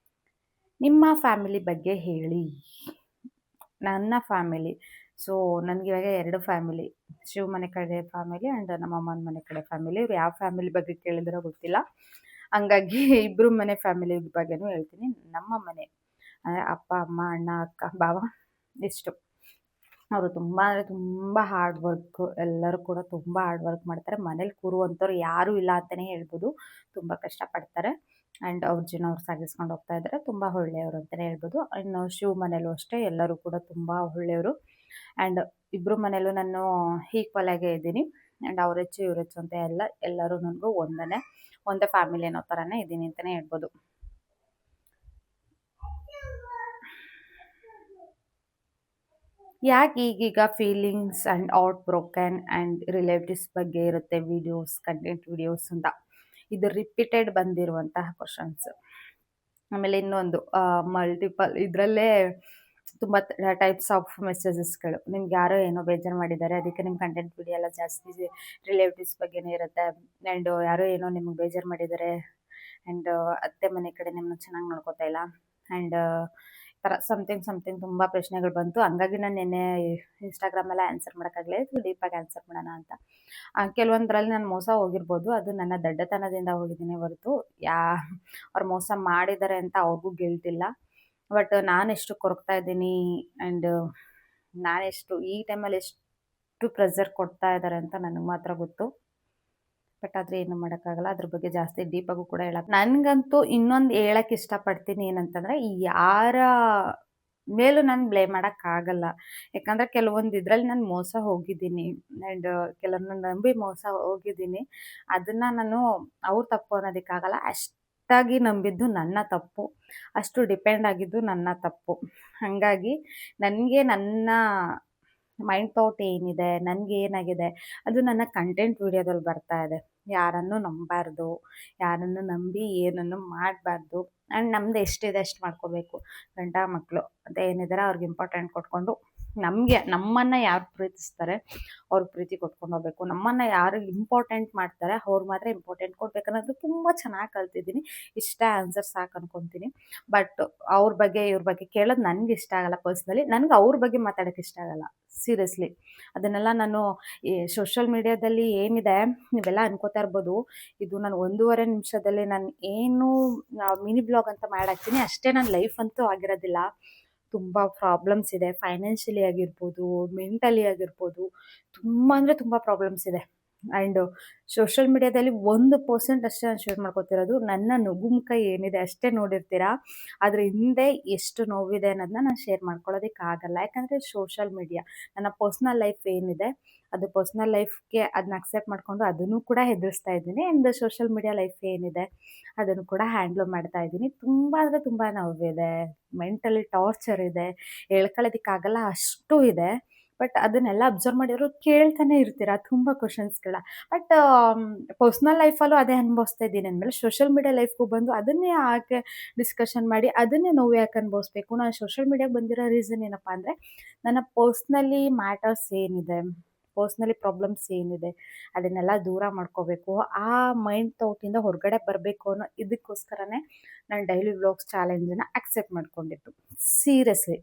ನಿಮ್ಮ ಫ್ಯಾಮಿಲಿ ಬಗ್ಗೆ ಹೇಳಿ. ನನ್ನ ಫ್ಯಾಮಿಲಿ, ಸೊ ನನಗಿವಾಗ 2 ಫ್ಯಾಮಿಲಿ, ಶಿವ ಮನೆ ಕಡೆ ಫ್ಯಾಮಿಲಿ ಆ್ಯಂಡ್ ನಮ್ಮ ಅಮ್ಮನ ಮನೆ ಕಡೆ ಫ್ಯಾಮಿಲಿ. ಇವ್ರು ಯಾವ ಫ್ಯಾಮಿಲಿ ಬಗ್ಗೆ ಕೇಳಿದಿರೋ ಗೊತ್ತಿಲ್ಲ. ಹಂಗಾಗಿ ಇಬ್ಬರು ಮನೆ ಫ್ಯಾಮಿಲಿ ಬಗ್ಗೆನೂ ಹೇಳ್ತೀನಿ. ನಮ್ಮ ಮನೆ ಅಂದರೆ ಅಪ್ಪ, ಅಮ್ಮ, ಅಣ್ಣ, ಅಕ್ಕ, ಭಾವ ಇಷ್ಟು. ಅವರು ತುಂಬ ಅಂದರೆ ತುಂಬ ಹಾರ್ಡ್ ವರ್ಕು. ಎಲ್ಲರೂ ಕೂಡ ತುಂಬ ಹಾರ್ಡ್ ವರ್ಕ್ ಮಾಡ್ತಾರೆ. ಮನೇಲಿ ಕೂರುವಂಥವ್ರು ಯಾರೂ ಇಲ್ಲ ಅಂತಲೇ ಹೇಳ್ಬೋದು. ತುಂಬ ಕಷ್ಟಪಡ್ತಾರೆ ಆ್ಯಂಡ್ ಅವ್ರ ಜೀವನ ಅವ್ರು ಸಾಗಿಸ್ಕೊಂಡು ಹೋಗ್ತಾ ಇದ್ದಾರೆ. ತುಂಬ ಒಳ್ಳೆಯವರು ಅಂತಲೇ ಹೇಳ್ಬೋದು. ಇನ್ನು ಶಿವ ಮನೇಲೂ ಅಷ್ಟೇ, ಎಲ್ಲರೂ ಕೂಡ ತುಂಬ ಒಳ್ಳೆಯವರು. ಆ್ಯಂಡ್ ಇಬ್ಬರು ಮನೇಲೂ ನಾನು ಈಕ್ವಲ್ ಆಗೇ ಇದ್ದೀನಿ. ಆ್ಯಂಡ್ ಅವ್ರ ಹೆಚ್ಚು ಇವ್ರ ಹೆಚ್ಚು ಅಂತ ಎಲ್ಲರೂ ನನಗೂ ಒಂದೇ ಫ್ಯಾಮಿಲಿ ಅನ್ನೋ ಥರನೇ ಇದ್ದೀನಿ ಅಂತಲೇ ಹೇಳ್ಬೋದು. ಯಾಕೆ ಈಗೀಗ feelings and out broken and relatives ಬಗ್ಗೆ ಇರುತ್ತೆ ವೀಡಿಯೋಸ್, ಕಂಟೆಂಟ್ ವೀಡಿಯೋಸ್ ಅಂತ. ಇದು ರಿಪೀಟೆಡ್ ಬಂದಿರುವಂತಹ ಕ್ವಶನ್ಸ್. ಆಮೇಲೆ ಇನ್ನೊಂದು ಮಲ್ಟಿಪಲ್ ಇದರಲ್ಲೇ ತುಂಬ ಟೈಪ್ಸ್ ಆಫ್ ಮೆಸೇಜಸ್ಗಳು. ನಿಮ್ಗೆ ಯಾರೋ ಏನೋ ಬೇಜಾರು ಮಾಡಿದ್ದಾರೆ, ಅದಕ್ಕೆ ನಿಮ್ಮ ಕಂಟೆಂಟ್ ವಿಡಿಯೋ ಎಲ್ಲ ಜಾಸ್ತಿ ರಿಲೇಟಿವ್ಸ್ ಬಗ್ಗೆನೇ ಇರುತ್ತೆ. ಆ್ಯಂಡ್ ಯಾರೋ ಏನೋ ನಿಮಗೆ ಬೇಜಾರು ಮಾಡಿದ್ದಾರೆ ಆ್ಯಂಡ್ ಅತ್ತೆ ಮನೆ ಕಡೆ ನಿಮ್ಮನ್ನ ಚೆನ್ನಾಗಿ ನೋಡ್ಕೋತಾ ಇಲ್ಲ ಆ್ಯಂಡ್ ಥರ ಸಮಥಿಂಗ್ ತುಂಬ ಪ್ರಶ್ನೆಗಳು ಬಂತು. ಹಂಗಾಗಿ ನಾನು ನಿನ್ನೆ ಇನ್ಸ್ಟಾಗ್ರಾಮೆಲ್ಲ ಆನ್ಸರ್ ಮಾಡೋಕ್ಕಾಗಲಿಲ್ಲ, ಡೀಪಾಗಿ ಆನ್ಸರ್ ಮಾಡೋಣ ಅಂತ. ಕೆಲವೊಂದರಲ್ಲಿ ನಾನು ಮೋಸ ಹೋಗಿರ್ಬೋದು, ಅದು ನನ್ನ ದಡ್ಡತನದಿಂದ ಹೋಗಿದ್ದೀನಿ ಹೊರತು ಅವ್ರು ಮೋಸ ಮಾಡಿದ್ದಾರೆ ಅಂತ ಅವ್ರಿಗೂ ಗಿಲ್ಟ್ ಇಲ್ಲ. ಬಟ್ ನಾನೆಷ್ಟು ಕೊರಗ್ತಾ ಇದ್ದೀನಿ ಆ್ಯಂಡ್ ನಾನೆಷ್ಟು ಈ ಟೈಮಲ್ಲಿ ಎಷ್ಟು ಪ್ರೆಷರ್ ಕೊಡ್ತಾ ಇದ್ದಾರೆ ಅಂತ ನನಗೆ ಮಾತ್ರ ಗೊತ್ತು. ಬಟ್ ಆದರೆ ಏನು ಮಾಡೋಕ್ಕಾಗಲ್ಲ. ಅದ್ರ ಬಗ್ಗೆ ಜಾಸ್ತಿ ಡೀಪಾಗೂ ಕೂಡ ಹೇಳಕ್ಕೆ ನನಗಂತೂ ಇನ್ನೊಂದು ಹೇಳಕ್ಕೆ ಇಷ್ಟಪಡ್ತೀನಿ ಏನಂತಂದರೆ, ಯಾರ ಮೇಲೂ ನಾನು ಬ್ಲೇಮ್ ಮಾಡೋಕ್ಕಾಗಲ್ಲ. ಯಾಕಂದರೆ ಕೆಲವೊಂದು ಇದ್ರಲ್ಲಿ ನಾನು ಮೋಸ ಹೋಗಿದ್ದೀನಿ ಆ್ಯಂಡ್ ಕೆಲವ್ರನ್ನ ನಂಬಿ ಮೋಸ ಹೋಗಿದ್ದೀನಿ. ಅದನ್ನು ನಾನು ಅವ್ರ ತಪ್ಪು ಅನ್ನೋದಕ್ಕಾಗಲ್ಲ. ಅಷ್ಟಾಗಿ ನಂಬಿದ್ದು ನನ್ನ ತಪ್ಪು. ಅಷ್ಟು ಡಿಪೆಂಡ್ ಆಗಿದ್ದು ನನ್ನ ತಪ್ಪು. ಹಾಗಾಗಿ ನನಗೆ ನನ್ನ ಮೈಂಡ್ ಥಾಟ್ ಏನಿದೆ, ನನಗೇನಾಗಿದೆ ಅದು ನನ್ನ ಕಂಟೆಂಟ್ ವಿಡಿಯೋದಲ್ಲಿ ಬರ್ತಾ ಇದೆ. ಯಾರನ್ನು ನಂಬಬಾರ್ದು, ಯಾರನ್ನು ನಂಬಿ ಏನನ್ನು ಮಾಡಬಾರ್ದು ಆ್ಯಂಡ್ ನಮ್ದು ಎಷ್ಟಿದೆ ಅಷ್ಟು ಮಾಡ್ಕೋಬೇಕು. ಗಂಡ ಮಕ್ಕಳು ಅಂತ ಏನಿದ್ದಾರೆ ಅವ್ರಿಗೆ ಇಂಪಾರ್ಟೆಂಟ್ ಕೊಟ್ಕೊಂಡು, ನಮ್ಮನ್ನು ಯಾರು ಪ್ರೀತಿಸ್ತಾರೆ ಅವ್ರಿಗೆ ಪ್ರೀತಿ ಕೊಟ್ಕೊಂಡು ಹೋಗ್ಬೇಕು. ನಮ್ಮನ್ನು ಯಾರು ಇಂಪಾರ್ಟೆಂಟ್ ಮಾಡ್ತಾರೆ ಅವ್ರು ಮಾತ್ರ ಇಂಪಾರ್ಟೆಂಟ್ ಕೊಡ್ಬೇಕು ಅನ್ನೋದು ತುಂಬ ಚೆನ್ನಾಗಿ ಕಲ್ತಿದ್ದೀನಿ. ಇಷ್ಟೇ ಆನ್ಸರ್ ಸಾಕು ಅನ್ಕೊತೀನಿ. ಬಟ್ ಅವ್ರ ಬಗ್ಗೆ ಇವ್ರ ಬಗ್ಗೆ ಕೇಳೋದು ನನಗೆ ಇಷ್ಟ ಆಗಲ್ಲ. ಪರ್ಸ್ನಲಿ ನನಗೆ ಅವ್ರ ಬಗ್ಗೆ ಮಾತಾಡೋಕ್ಕೆ ಇಷ್ಟ ಆಗಲ್ಲ. ಸೀರಿಯಸ್ಲಿ ಅದನ್ನೆಲ್ಲ ನಾನು ಈ ಸೋಷಲ್ ಮೀಡಿಯಾದಲ್ಲಿ ಏನಿದೆ ನೀವೆಲ್ಲ ಅನ್ಕೋತಾ ಇರ್ಬೋದು, ಇದು ನಾನು 1.5 ನಿಮಿಷದಲ್ಲಿ ನಾನು ಏನು ಮಿನಿ ಬ್ಲಾಗ್ ಅಂತ ಮಾಡಾಕ್ತೀನಿ ಅಷ್ಟೇ. ನನ್ನ ಲೈಫ್ ಅಂತೂ ಆಗಿರೋದಿಲ್ಲ. ತುಂಬ ಪ್ರಾಬ್ಲಮ್ಸ್ ಇದೆ. ಫೈನಾನ್ಷಿಯಲಿ ಆಗಿರ್ಬೋದು, ಮೆಂಟಲಿ ಆಗಿರ್ಬೋದು, ತುಂಬ ಅಂದರೆ ತುಂಬ ಪ್ರಾಬ್ಲಮ್ಸ್ ಇದೆ. ಆ್ಯಂಡ್ ಸೋಷಲ್ ಮೀಡಿಯಾದಲ್ಲಿ 1% ಅಷ್ಟೇ ನಾನು ಶೇರ್ ಮಾಡ್ಕೊತಿರೋದು. ನನ್ನ ನಗುಮುಖ ಏನಿದೆ ಅಷ್ಟೇ ನೋಡಿರ್ತೀರಾ. ಅದ್ರ ಹಿಂದೆ ಎಷ್ಟು ನೋವಿದೆ ಅನ್ನೋದನ್ನ ನಾನು ಶೇರ್ ಮಾಡ್ಕೊಳ್ಳೋದಕ್ಕಾಗಲ್ಲ. ಯಾಕಂದರೆ ಸೋಷಲ್ ಮೀಡಿಯಾ ನನ್ನ ಪರ್ಸ್ನಲ್ ಲೈಫ್ ಏನಿದೆ ಅದು ಪರ್ಸ್ನಲ್ ಲೈಫ್ಗೆ ಅದನ್ನ ಅಕ್ಸೆಪ್ಟ್ ಮಾಡಿಕೊಂಡು ಅದನ್ನು ಕೂಡ ಎದುರಿಸ್ತಾ ಇದ್ದೀನಿ. ಆ್ಯಂಡ್ ಸೋಷಲ್ ಮೀಡಿಯಾ ಲೈಫ್ ಏನಿದೆ ಅದನ್ನು ಕೂಡ ಹ್ಯಾಂಡ್ಲ್ ಮಾಡ್ತಾ ಇದ್ದೀನಿ. ತುಂಬ ಅಂದರೆ ತುಂಬ ನೋವಿದೆ, ಮೆಂಟಲಿ ಟಾರ್ಚರ್ ಇದೆ, ಹೇಳ್ಕೊಳ್ಳೋದಕ್ಕಾಗಲ್ಲ ಅಷ್ಟು ಇದೆ. ಬಟ್ ಅದನ್ನೆಲ್ಲ ಅಬ್ಸರ್ವ್ ಮಾಡಿದ್ರು ಕೇಳ್ತಾನೆ ಇರ್ತೀರ ತುಂಬ ಕ್ವಶನ್ಸ್ಗಳ. ಬಟ್ ಪರ್ಸ್ನಲ್ ಲೈಫಲ್ಲೂ ಅದೇ ಅನುಭವಿಸ್ತಾ ಇದ್ದೀನಿ ಅಂದಮೇಲೆ ಸೋಷಲ್ ಮೀಡಿಯಾ ಲೈಫ್ಗೂ ಬಂದು ಅದನ್ನೇ ಯಾಕೆ ಡಿಸ್ಕಷನ್ ಮಾಡಿ ಅದನ್ನೇ ನೋವು ಯಾಕೆ ಅನುಭವಿಸ್ಬೇಕು. ನಾನು ಸೋಷಲ್ ಮೀಡಿಯಾಗೆ ಬಂದಿರೋ ರೀಸನ್ ಏನಪ್ಪ ಅಂದರೆ ನನ್ನ ಪರ್ಸ್ನಲಿ ಮ್ಯಾಟರ್ಸ್ ಏನಿದೆ, ಪರ್ಸ್ನಲಿ ಪ್ರಾಬ್ಲಮ್ಸ್ ಏನಿದೆ ಅದನ್ನೆಲ್ಲ ದೂರ ಮಾಡ್ಕೋಬೇಕು. ಆ ಮೈಂಡ್ ಥಾಟಿಂದ ಹೊರಗಡೆ ಬರಬೇಕು ಅನ್ನೋ ಇದಕ್ಕೋಸ್ಕರನೇ ನಾನು ಡೈಲಿ ವ್ಲಾಗ್ಸ್ ಚಾಲೆಂಜನ್ನು ಅಕ್ಸೆಪ್ಟ್ ಮಾಡ್ಕೊಂಡಿದ್ದು. ಸೀರಿಯಸ್ಲಿ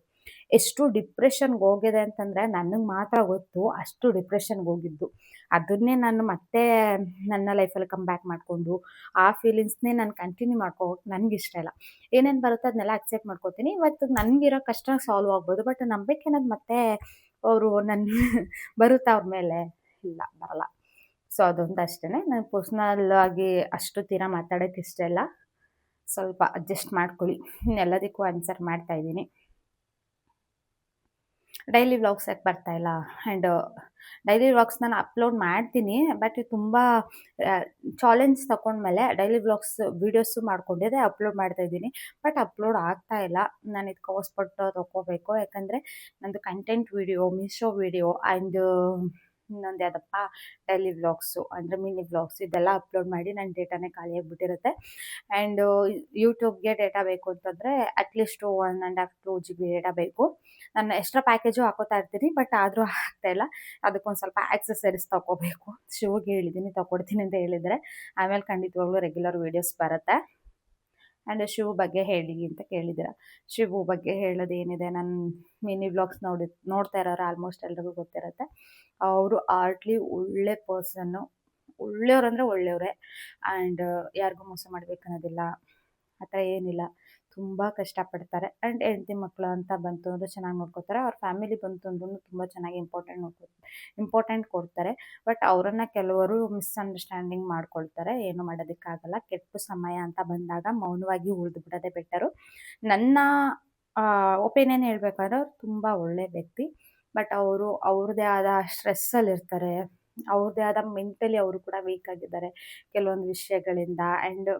ಎಷ್ಟು ಡಿಪ್ರೆಷನ್ಗೆ ಹೋಗಿದೆ ಅಂತಂದರೆ ನನಗೆ ಮಾತ್ರ ಗೊತ್ತು. ಅಷ್ಟು ಡಿಪ್ರೆಷನ್ಗೆ ಹೋಗಿದ್ದು ಅದನ್ನೇ ನಾನು ಮತ್ತೆ ನನ್ನ ಲೈಫಲ್ಲಿ ಕಮ್ ಬ್ಯಾಕ್ ಮಾಡಿಕೊಂಡು ಆ ಫೀಲಿಂಗ್ಸ್ನೇ ನಾನು ಕಂಟಿನ್ಯೂ ಮಾಡ್ಕೋಬೇಕು ನನಗಿಷ್ಟ ಇಲ್ಲ. ಏನೇನು ಬರುತ್ತೋ ಅದನ್ನೆಲ್ಲ ಅಕ್ಸೆಪ್ಟ್ ಮಾಡ್ಕೋತೀನಿ. ಇವತ್ತು ನನಗಿರೋ ಕಷ್ಟ ಸಾಲ್ವ್ ಆಗ್ಬೋದು. ಬಟ್ ನಂಬಿಕೆ ಅನ್ನೋದು ಮತ್ತೆ ಅವರು ನನ್ನ ಬರುತ್ತಾ ಅವ್ರ ಮೇಲೆ? ಇಲ್ಲ, ಬರಲ್ಲ. ಸೊ ಅದೊಂದು ಅಷ್ಟೇ. ನಾನು ಪರ್ಸ್ನಲ್ ಆಗಿ ಅಷ್ಟು ತೀರಾ ಮಾತಾಡೋಕ್ಕೆ ಇಷ್ಟ ಇಲ್ಲ. ಸ್ವಲ್ಪ ಅಡ್ಜಸ್ಟ್ ಮಾಡ್ಕೊಳ್ಳಿ. ಎಲ್ಲದಕ್ಕೂ ಆನ್ಸರ್ ಮಾಡ್ತಾಯಿದ್ದೀನಿ. ಡೈಲಿ ವ್ಲಾಗ್ಸ್ ಯಾಕೆ ಬರ್ತಾಯಿಲ್ಲ? ಆ್ಯಂಡ್ ಡೈಲಿ ವ್ಲಾಗ್ಸ್ ನಾನು ಅಪ್ಲೋಡ್ ಮಾಡ್ತೀನಿ. ಬಟ್ ಇದು ತುಂಬ ಚಾಲೆಂಜ್ ತಗೊಂಡ್ಮೇಲೆ ಡೈಲಿ ವ್ಲಾಗ್ಸ್ ವೀಡಿಯೋಸು ಮಾಡ್ಕೊಂಡಿದ್ದೆ ಅಪ್ಲೋಡ್ ಮಾಡ್ತಾಯಿದ್ದೀನಿ. ಬಟ್ ಅಪ್ಲೋಡ್ ಆಗ್ತಾಯಿಲ್ಲ. ನಾನು ಇದಕ್ಕೆ ಕಷ್ಟಪಟ್ಟು ತೊಗೋಬೇಕು. ಯಾಕಂದರೆ ನಂದು content video, Meesho video and ಇನ್ನೊಂದು ಯಾವುದಪ್ಪ ಡೈಲಿ ವ್ಲಾಗ್ಸು ಅಂದರೆ ಮಿನಿ ವ್ಲಾಗ್ಸ್ ಇದೆಲ್ಲ ಅಪ್ಲೋಡ್ ಮಾಡಿ ನನ್ನ ಡೇಟಾನೇ ಖಾಲಿಯಾಗಿಬಿಟ್ಟಿರುತ್ತೆ. ಆ್ಯಂಡ್ ಯೂಟ್ಯೂಬ್ಗೆ ಡೇಟಾ ಬೇಕು ಅಂತಂದರೆ ಅಟ್ಲೀಸ್ಟು 1.5 2 GB ಡೇಟಾ ಬೇಕು. ನಾನು ಎಕ್ಸ್ಟ್ರಾ ಪ್ಯಾಕೇಜು ಹಾಕೋತಾ ಇರ್ತೀನಿ. ಬಟ್ ಆದರೂ ಆಗ್ತಾಯಿಲ್ಲ. ಅದಕ್ಕೊಂದು ಸ್ವಲ್ಪ ಆಕ್ಸೆಸರೀಸ್ ತೊಗೋಬೇಕು. ಶಿವಗೆ ಹೇಳಿದ್ದೀನಿ ತೊಗೊಡ್ತೀನಿ ಅಂತ ಹೇಳಿದರೆ ಆಮೇಲೆ ಖಂಡಿತವಾಗ್ಲೂ ರೆಗ್ಯುಲರ್ ವೀಡಿಯೋಸ್ ಬರುತ್ತೆ. ಆ್ಯಂಡ್ ಶಿವ ಬಗ್ಗೆ ಹೇಳಿ ಅಂತ ಕೇಳಿದ್ದೀರ. ಶಿವು ಬಗ್ಗೆ ಹೇಳೋದೇನಿದೆ, ನಾನು ಮಿನಿ ವ್ಲಾಗ್ಸ್ ನೋಡ್ತಾ ಇರೋರು ಆಲ್ಮೋಸ್ಟ್ ಎಲ್ರಿಗೂ ಗೊತ್ತಿರುತ್ತೆ. ಅವರು ಆರ್ಟ್ಲಿ ಒಳ್ಳೆ ಪರ್ಸನ್ನು. ಒಳ್ಳೆಯವ್ರಂದರೆ ಒಳ್ಳೆಯವರೇ. ಆ್ಯಂಡ್ ಯಾರಿಗೂ ಮೋಸ ಮಾಡಬೇಕನ್ನೋದಿಲ್ಲ, ಆ ಥರ ಏನಿಲ್ಲ. ತುಂಬ ಕಷ್ಟಪಡ್ತಾರೆ. ಆ್ಯಂಡ್ ಹೆಂಡತಿ ಮಕ್ಕಳು ಅಂತ ಬಂತು ಅಂದರೆ ಚೆನ್ನಾಗಿ ನೋಡ್ಕೋತಾರೆ. ಅವ್ರ ಫ್ಯಾಮಿಲಿ ಬಂತು ಅಂದ್ರೂ ತುಂಬ ಚೆನ್ನಾಗಿ ಇಂಪಾರ್ಟೆಂಟ್ ಕೊಡ್ತಾರೆ. ಬಟ್ ಅವರನ್ನು ಕೆಲವರು ಮಿಸ್ಅಂಡರ್ಸ್ಟ್ಯಾಂಡಿಂಗ್ ಮಾಡ್ಕೊಳ್ತಾರೆ. ಏನು ಮಾಡೋದಕ್ಕಾಗಲ್ಲ. ಕೆಟ್ಟ ಸಮಯ ಅಂತ ಬಂದಾಗ ಮೌನವಾಗಿ ಉಳಿದು ಬಿಡೋದೇ ಬೆಟರು. ನನ್ನ ಒಪಿನಿಯನ್ ಹೇಳ್ಬೇಕಾದ್ರೆ ಅವ್ರು ತುಂಬ ಒಳ್ಳೆಯ ವ್ಯಕ್ತಿ. ಬಟ್ ಅವರು ಅವ್ರದ್ದೇ ಆದ ಸ್ಟ್ರೆಸ್ಸಲ್ಲಿರ್ತಾರೆ. ಅವ್ರದ್ದೇ ಆದ ಮೆಂಟಲಿ ಅವರು ಕೂಡ ವೀಕ್ ಆಗಿದ್ದಾರೆ ಕೆಲವೊಂದು ವಿಷಯಗಳಿಂದ. ಆ್ಯಂಡ್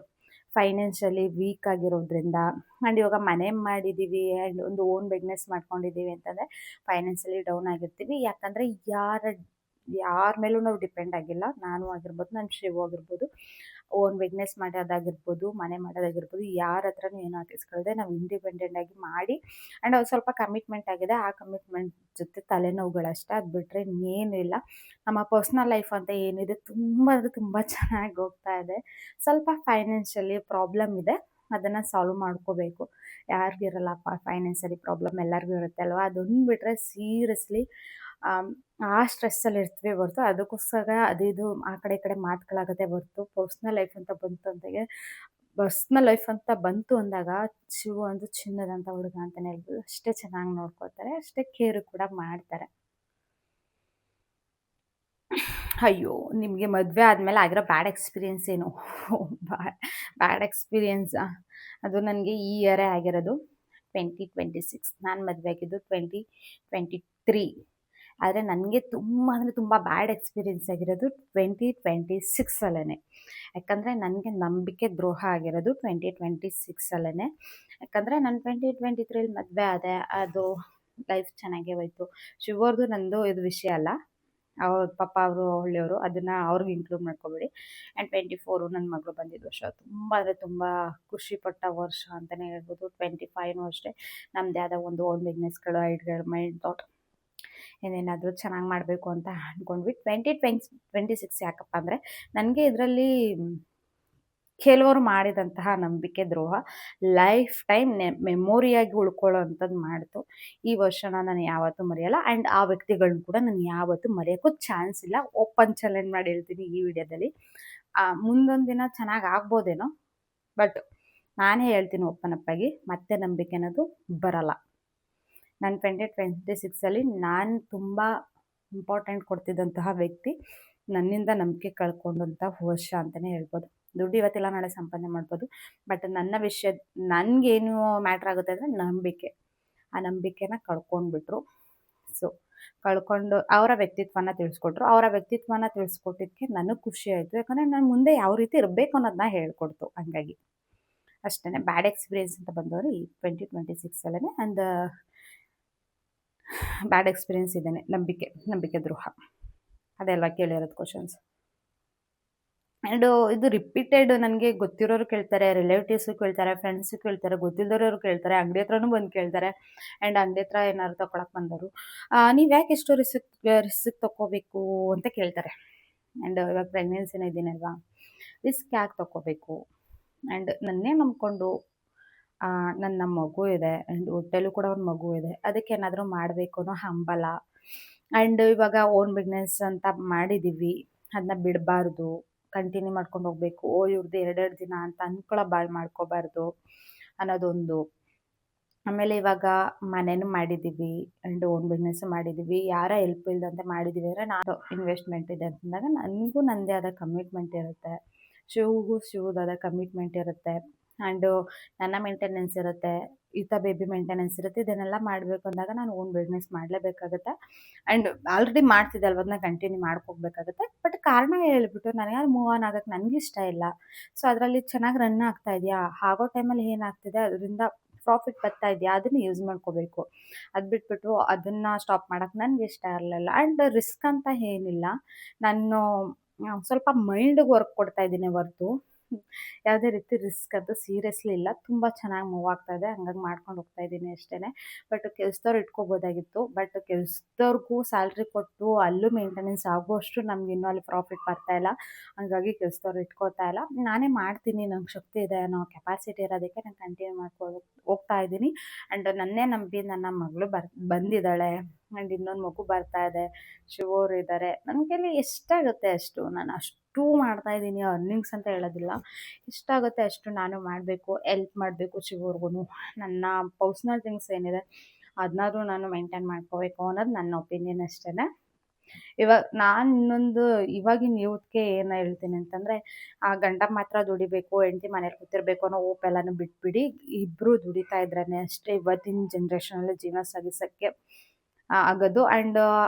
ಫೈನಾನ್ಷಿಯಲಿ ವೀಕ್ ಆಗಿರೋದ್ರಿಂದ. ಆ್ಯಂಡ್ ಇವಾಗ ಮನೆ ಮಾಡಿದ್ದೀವಿ ಆ್ಯಂಡ್ ಒಂದು ಓನ್ ಬಿಸ್ನೆಸ್ ಮಾಡ್ಕೊಂಡಿದ್ದೀವಿ ಅಂತಂದರೆ ಫೈನಾನ್ಷಿಯಲಿ ಡೌನ್ ಆಗಿರ್ತೀವಿ. ಯಾಕಂದರೆ ಯಾರ ಮೇಲೂ ನಾವು ಡಿಪೆಂಡ್ ಆಗಿಲ್ಲ. ನಾನು ಆಗಿರ್ಬೋದು, ನನ್ನ ಶಿವು ಆಗಿರ್ಬೋದು, ಓನ್ ಬಿಸ್ನೆಸ್ ಮಾಡೋದಾಗಿರ್ಬೋದು, ಮನೆ ಮಾಡೋದಾಗಿರ್ಬೋದು, ಯಾರ ಹತ್ರನೂ ಏನು ಹಾಕಿಸ್ಕೊಳ್ದೆ ನಾವು ಇಂಡಿಪೆಂಡೆಂಟ್ ಆಗಿ ಮಾಡಿ. ಆ್ಯಂಡ್ ಅದು ಸ್ವಲ್ಪ ಕಮಿಟ್ಮೆಂಟ್ ಆಗಿದೆ. ಆ ಕಮಿಟ್ಮೆಂಟ್ ಜೊತೆ ತಲೆನೋವುಗಳಷ್ಟೇ. ಅದು ಬಿಟ್ಟರೆ ಇನ್ನೇನು ಇಲ್ಲ. ನಮ್ಮ ಪರ್ಸ್ನಲ್ ಲೈಫ್ ಅಂತ ಏನಿದೆ ತುಂಬ ಅಂದರೆ ತುಂಬ ಚೆನ್ನಾಗಿ ಹೋಗ್ತಾ ಇದೆ. ಸ್ವಲ್ಪ ಫೈನಾನ್ಷಿಯಲಿ ಪ್ರಾಬ್ಲಮ್ ಇದೆ. ಅದನ್ನು ಸಾಲ್ವ್ ಮಾಡ್ಕೋಬೇಕು. ಯಾರಿಗಿರಲ್ಲಪ್ಪ ಫೈನಾನ್ಷಿಯಲಿ ಪ್ರಾಬ್ಲಮ್, ಎಲ್ಲರಿಗೂ ಇರುತ್ತೆ ಅಲ್ವಾ? ಅದೊಂದು ಬಿಟ್ಟರೆ ಸೀರಿಯಸ್ಲಿ ಆ ಸ್ಟ್ರೆಸ್ಸಲ್ಲಿ ಇರ್ತೀವಿ ಹೊರ್ತು ಅದಕ್ಕೋಸ್ಕರ ಅದು ಇದು ಆ ಕಡೆ ಈ ಕಡೆ ಮಾತುಗಳಾಗುತ್ತೆ ಹೊರ್ತು ಪರ್ಸ್ನಲ್ ಲೈಫ್ ಅಂತ ಬಂತು ಅಂದಾಗ ಶಿವು ಒಂದು ಚಿನ್ನದಂಥ ಹುಡುಗ ಅಂತಲೇ ಹೇಳ್ಬೋದು. ಅಷ್ಟೇ ಚೆನ್ನಾಗಿ ನೋಡ್ಕೋತಾರೆ, ಅಷ್ಟೇ ಕೇರು ಕೂಡ ಮಾಡ್ತಾರೆ. ಅಯ್ಯೋ! ನಿಮಗೆ ಮದುವೆ ಆದಮೇಲೆ ಆಗಿರೋ ಬ್ಯಾಡ್ ಎಕ್ಸ್ಪೀರಿಯನ್ಸ್ ಏನು? ಬ್ಯಾಡ್ ಎಕ್ಸ್ಪೀರಿಯನ್ಸಾ? ಅದು ನನಗೆ ಈ ಇಯರೇ ಆಗಿರೋದು. 2026. ನಾನು ಮದುವೆ ಆಗಿದ್ದು 2023. ಆದರೆ ನನಗೆ ತುಂಬ ಅಂದರೆ ತುಂಬ ಬ್ಯಾಡ್ ಎಕ್ಸ್ಪೀರಿಯೆನ್ಸ್ ಆಗಿರೋದು 2026 ಯಾಕಂದರೆ ನನಗೆ ನಂಬಿಕೆ ದ್ರೋಹ ಆಗಿರೋದು 2026. ಯಾಕಂದರೆ ನಾನು 2023 ಮದುವೆ ಆದೆ. ಅದು ಲೈಫ್ ಚೆನ್ನಾಗೇ ಹೋಯ್ತು. ಶಿವರ್ದು ನಂದು ಇದು ವಿಷಯ ಅಲ್ಲ. ಅವ್ರ ಪಾಪ ಅವರು ಒಳ್ಳೆಯವರು, ಅದನ್ನು ಅವ್ರಿಗೆ ಇನ್ಕ್ಲೂಡ್ ಮಾಡ್ಕೊಬೇಡಿ. ಆ್ಯಂಡ್ 24 ನನ್ನ ಮಗಳು ಬಂದಿದ್ದ ವರ್ಷ ತುಂಬ ಅಂದರೆ ತುಂಬ ಖುಷಿಪಟ್ಟ ವರ್ಷ ಅಂತಲೇ ಹೇಳ್ಬೋದು. 25 ಅಷ್ಟೇ ನಮ್ಮದೇ ಆದ ಒಂದು ಓನ್ ಬಿಸ್ನೆಸ್ಗಳು, ಐಡ್ಗಳು, ಮೈಂಡ್ ಥಾಟ್ ಏನೇನಾದರೂ ಚೆನ್ನಾಗಿ ಮಾಡಬೇಕು ಅಂತ ಅಂದ್ಕೊಂಡ್ವಿ. 2026 ಯಾಕಪ್ಪ ಅಂದರೆ ನನಗೆ ಇದರಲ್ಲಿ ಕೆಲವರು ಮಾಡಿದಂತಹ ನಂಬಿಕೆ ದ್ರೋಹ ಲೈಫ್ ಟೈಮ್ ಮೆಮೊರಿಯಾಗಿ ಉಳ್ಕೊಳ್ಳೋ ಅಂಥದ್ದು ಮಾಡ್ತು. ಈ ವರ್ಷನ ನಾನು ಯಾವತ್ತೂ ಮರೆಯಲ್ಲ. ಆ್ಯಂಡ್ ಆ ವ್ಯಕ್ತಿಗಳನ್ನ ಕೂಡ ನಾನು ಯಾವತ್ತೂ ಮರೆಯೋಕ್ಕೂ ಚಾನ್ಸ್ ಇಲ್ಲ. ಓಪನ್ ಚಾಲೆಂಜ್ ಮಾಡಿ ಹೇಳ್ತೀನಿ ಈ ವಿಡಿಯೋದಲ್ಲಿ. ಮುಂದೊಂದು ದಿನ ಚೆನ್ನಾಗಿ ಆಗ್ಬೋದೇನೋ, ಬಟ್ ನಾನೇ ಹೇಳ್ತೀನಿ ಓಪನ್ ಅಪ್ ಆಗಿ, ಮತ್ತೆ ನಂಬಿಕೆ ಅನ್ನೋದು ಬರಲ್ಲ. ನಾನು 2026 ನಾನು ತುಂಬ ಇಂಪಾರ್ಟೆಂಟ್ ಕೊಡ್ತಿದ್ದಂತಹ ವ್ಯಕ್ತಿ ನನ್ನಿಂದ ನಂಬಿಕೆ ಕಳ್ಕೊಂಡಂಥ ವರ್ಷ ಅಂತಲೇ ಹೇಳ್ಬೋದು. ದುಡ್ಡು ಇವತ್ತಿಲ್ಲ ನಾಳೆ ಸಂಪಾದನೆ ಮಾಡ್ಬೋದು, ಬಟ್ ನನ್ನ ವಿಷಯ ನನಗೇನು ಮ್ಯಾಟ್ರ್ ಆಗುತ್ತೆ ಅಂದರೆ ನಂಬಿಕೆ. ಆ ನಂಬಿಕೆನ ಕಳ್ಕೊಂಡ್ಬಿಟ್ರು. ಸೊ ಕಳ್ಕೊಂಡು ಅವರ ವ್ಯಕ್ತಿತ್ವನ ತಿಳಿಸ್ಕೊಟ್ರು. ಅವರ ವ್ಯಕ್ತಿತ್ವನ ತಿಳಿಸ್ಕೊಟ್ಟಿದ್ದಕ್ಕೆ ನನಗೆ ಖುಷಿ ಆಯಿತು. ಯಾಕಂದರೆ ನಾನು ಮುಂದೆ ಯಾವ ರೀತಿ ಇರಬೇಕು ಅನ್ನೋದನ್ನ ಹೇಳ್ಕೊಡ್ತು. ಹಂಗಾಗಿ ಅಷ್ಟೇ ಬ್ಯಾಡ್ ಎಕ್ಸ್ಪೀರಿಯೆನ್ಸ್ ಅಂತ ಬಂದವರು ಈ 2026 ಆ್ಯಂಡ್ ಬ್ಯಾಡ್ ಎಕ್ಸ್ಪೀರಿಯೆನ್ಸ್ ಇದ್ದೇನೆ, ನಂಬಿಕೆ ದ್ರೋಹ. ಅದೆಲ್ಲ ಕೇಳಿರೋದು ಕ್ವಶನ್ಸ್. ಆ್ಯಂಡ್ ಇದು ರಿಪೀಟೆಡ್. ನನಗೆ ಗೊತ್ತಿರೋರು ಕೇಳ್ತಾರೆ, ರಿಲೇಟಿವ್ಸು ಕೇಳ್ತಾರೆ, ಫ್ರೆಂಡ್ಸು ಕೇಳ್ತಾರೆ, ಗೊತ್ತಿಲ್ಲದವ್ರು ಕೇಳ್ತಾರೆ, ಅಂಗಡಿ ಹತ್ರನೂ ಬಂದು ಕೇಳ್ತಾರೆ. ಆ್ಯಂಡ್ ಅಂಗಡಿ ಹತ್ರ ಏನಾದ್ರು ತೊಗೊಳಕ್ಕೆ ಬಂದರು ನೀವು ಯಾಕೆ ಎಷ್ಟು ರಿಸ್ಕ್ ತೊಗೋಬೇಕು ಅಂತ ಕೇಳ್ತಾರೆ. ಆ್ಯಂಡ್ ಇವಾಗ ಪ್ರೆಗ್ನೆನ್ಸಿನ ಇದ್ದೀನಲ್ವಾ, ರಿಸ್ಕ್ ಯಾಕೆ ತೊಗೋಬೇಕು? ಆ್ಯಂಡ್ ನನ್ನೇ ನಂಬ್ಕೊಂಡು ನನ್ನ ಮಗು ಇದೆ, ಆ್ಯಂಡ್ ಹೊಟ್ಟೆಲೂ ಕೂಡ ಒಂದು ಮಗು ಇದೆ, ಅದಕ್ಕೆ ಏನಾದರೂ ಮಾಡಬೇಕು ಅನ್ನೋ ಹಂಬಲ. ಆ್ಯಂಡ್ ಇವಾಗ ಓನ್ ಬಿಸ್ನೆಸ್ ಅಂತ ಮಾಡಿದ್ದೀವಿ, ಅದನ್ನ ಬಿಡಬಾರ್ದು, ಕಂಟಿನ್ಯೂ ಮಾಡ್ಕೊಂಡು ಹೋಗಬೇಕು. ಇವ್ರದ್ದು 2 ದಿನ ಅಂತ ಅನ್ಕೊಳ್ಳೋ ಬಾಳ್ ಮಾಡ್ಕೋಬಾರ್ದು ಅನ್ನೋದೊಂದು. ಆಮೇಲೆ ಇವಾಗ ಮನೆಯೂ ಮಾಡಿದ್ದೀವಿ, ಆ್ಯಂಡ್ ಓನ್ ಬಿಸ್ನೆಸ್ಸು ಮಾಡಿದ್ದೀವಿ, ಯಾರ ಹೆಲ್ಪ್ ಇಲ್ಲದಂತೆ ಮಾಡಿದ್ದೀವಿ ಅಂದರೆ ನಾನು ಇನ್ವೆಸ್ಟ್ಮೆಂಟ್ ಇದೆ ಅಂತಂದಾಗ ನನಗೂ ನನ್ನದೇ ಆದ ಕಮಿಟ್ಮೆಂಟ್ ಇರುತ್ತೆ, ಶಿವದಾದ ಕಮಿಟ್ಮೆಂಟ್ ಇರುತ್ತೆ, ಆ್ಯಂಡು ನನ್ನ ಮೇಂಟೆನೆನ್ಸ್ ಇರುತ್ತೆ, ಬೇಬಿ ಮೇಂಟೆನೆನ್ಸ್ ಇರುತ್ತೆ. ಇದನ್ನೆಲ್ಲ ಮಾಡಬೇಕು ಅಂದಾಗ ನಾನು ಓನ್ ಬಿಸ್ನೆಸ್ ಮಾಡಲೇಬೇಕಾಗುತ್ತೆ. ಆ್ಯಂಡ್ ಆಲ್ರೆಡಿ ಮಾಡ್ತಿದ್ದೆ ಅಲ್ವ, ಅದನ್ನ ಕಂಟಿನ್ಯೂ ಮಾಡ್ಕೋಬೇಕಾಗುತ್ತೆ. ಬಟ್ ಕಾರಣ ಹೇಳ್ಬಿಟ್ಟು ನನಗೆ ಅದು ಮೂವ್ ಆನ್ ಆಗೋಕ್ಕೆ ನನಗಿಷ್ಟ ಇಲ್ಲ. ಸೊ ಅದರಲ್ಲಿ ಚೆನ್ನಾಗಿ ರನ್ ಆಗ್ತಾ ಇದೆಯಾ, ಆಗೋ ಟೈಮಲ್ಲಿ ಏನಾಗ್ತಿದೆ ಅದರಿಂದ ಪ್ರಾಫಿಟ್ ಬರ್ತಾ ಇದೆಯಾ, ಅದನ್ನು ಯೂಸ್ ಮಾಡ್ಕೋಬೇಕು. ಅದು ಬಿಟ್ಬಿಟ್ಟು ಅದನ್ನು ಸ್ಟಾಪ್ ಮಾಡೋಕ್ಕೆ ನನಗೆ ಇಷ್ಟ ಇರಲಿಲ್ಲ. ಆ್ಯಂಡ್ ರಿಸ್ಕ್ ಅಂತ ಏನಿಲ್ಲ, ನಾನು ಸ್ವಲ್ಪ ಮೈಂಡಿಗೆ ವರ್ಕ್ ಕೊಡ್ತಾ ಇದ್ದೀನಿ ಹೊರ್ತು ಯಾವುದೇ ರೀತಿ ರಿಸ್ಕ್ ಅದು ಸೀರಿಯಸ್ಲಿ ಇಲ್ಲ. ತುಂಬ ಚೆನ್ನಾಗಿ ಮೂವ್ ಆಗ್ತಾ ಇದೆ, ಹಂಗಾಗಿ ಮಾಡ್ಕೊಂಡು ಹೋಗ್ತಾ ಇದ್ದೀನಿ ಅಷ್ಟೇ. ಬಟ್ ಕೆಲ್ಸದವ್ರು ಇಟ್ಕೋಬೋದಾಗಿತ್ತು. ಬಟ್ ಕೆಲ್ಸದವ್ರಿಗೂ ಸ್ಯಾಲ್ರಿ ಕೊಟ್ಟು ಅಲ್ಲೂ ಮೇಂಟೆನೆನ್ಸ್ ಆಗುವಷ್ಟು ನಮ್ಗೆ ಇನ್ನೂ ಅಲ್ಲಿ ಪ್ರಾಫಿಟ್ ಬರ್ತಾ ಇಲ್ಲ. ಹಂಗಾಗಿ ಕೆಲ್ಸದವ್ರು ಇಟ್ಕೋತಾ ಇಲ್ಲ. ನಾನೇ ಮಾಡ್ತೀನಿ, ನಂಗೆ ಶಕ್ತಿ ಇದೆ ಅನ್ನೋ ಕೆಪಾಸಿಟಿ ಇರೋದಕ್ಕೆ ನಾನು ಕಂಟಿನ್ಯೂ ಮಾಡ್ಕೊಂಡು ಹೋಗ್ತಾ ಇದ್ದೀನಿ. ಆ್ಯಂಡ್ ನನ್ನೇ ನಂಬಿ ನನ್ನ ಮಗಳು ಬಂದಿದ್ದಾಳೆ, ಆ್ಯಂಡ್ ಇನ್ನೊಂದು ಮಗು ಬರ್ತಾ ಇದೆ, ಶಿವೋರು ಇದ್ದಾರೆ. ನನ್ನ ಕೈಲಿ ಎಷ್ಟಾಗುತ್ತೆ ಅಷ್ಟು ನಾನು ಅಷ್ಟು ಮಾಡ್ತಾಯಿದ್ದೀನಿ. ಅರ್ನಿಂಗ್ಸ್ ಅಂತ ಹೇಳೋದಿಲ್ಲ, ಎಷ್ಟಾಗುತ್ತೆ ಅಷ್ಟು ನಾನು ಮಾಡಬೇಕು, ಹೆಲ್ಪ್ ಮಾಡಬೇಕು ಶಿವವ್ರಿಗೂ. ನನ್ನ ಪರ್ಸ್ನಲ್ ಥಿಂಗ್ಸ್ ಏನಿದೆ ಅದನ್ನಾದ್ರೂ ನಾನು ಮೇಂಟೈನ್ ಮಾಡ್ಕೋಬೇಕು ಅನ್ನೋದು ನನ್ನ ಒಪಿನಿಯನ್ ಅಷ್ಟೇ. ಇವಾಗ ನಾನು ಇನ್ನೊಂದು ಇವಾಗಿನ ಯೂತ್ಗೆ ಏನು ಹೇಳ್ತೀನಿ ಅಂತಂದರೆ, ಆ ಗಂಡ ಮಾತ್ರ ದುಡಿಬೇಕು, ಹೆಂಡತಿ ಮನೇಲಿ ಕೂತಿರ್ಬೇಕು ಅನ್ನೋ ಹೋಪ್ ಎಲ್ಲನೂ ಬಿಟ್ಬಿಡಿ. ಇಬ್ಬರು ದುಡಿತಾ ಇದ್ರೇ ಅಷ್ಟೇ ಇವತ್ತಿನ ಜನ್ರೇಷನಲ್ಲಿ ಜೀವನ ಸಾಗಿಸೋಕ್ಕೆ ಆಗೋದು. ಆ್ಯಂಡ್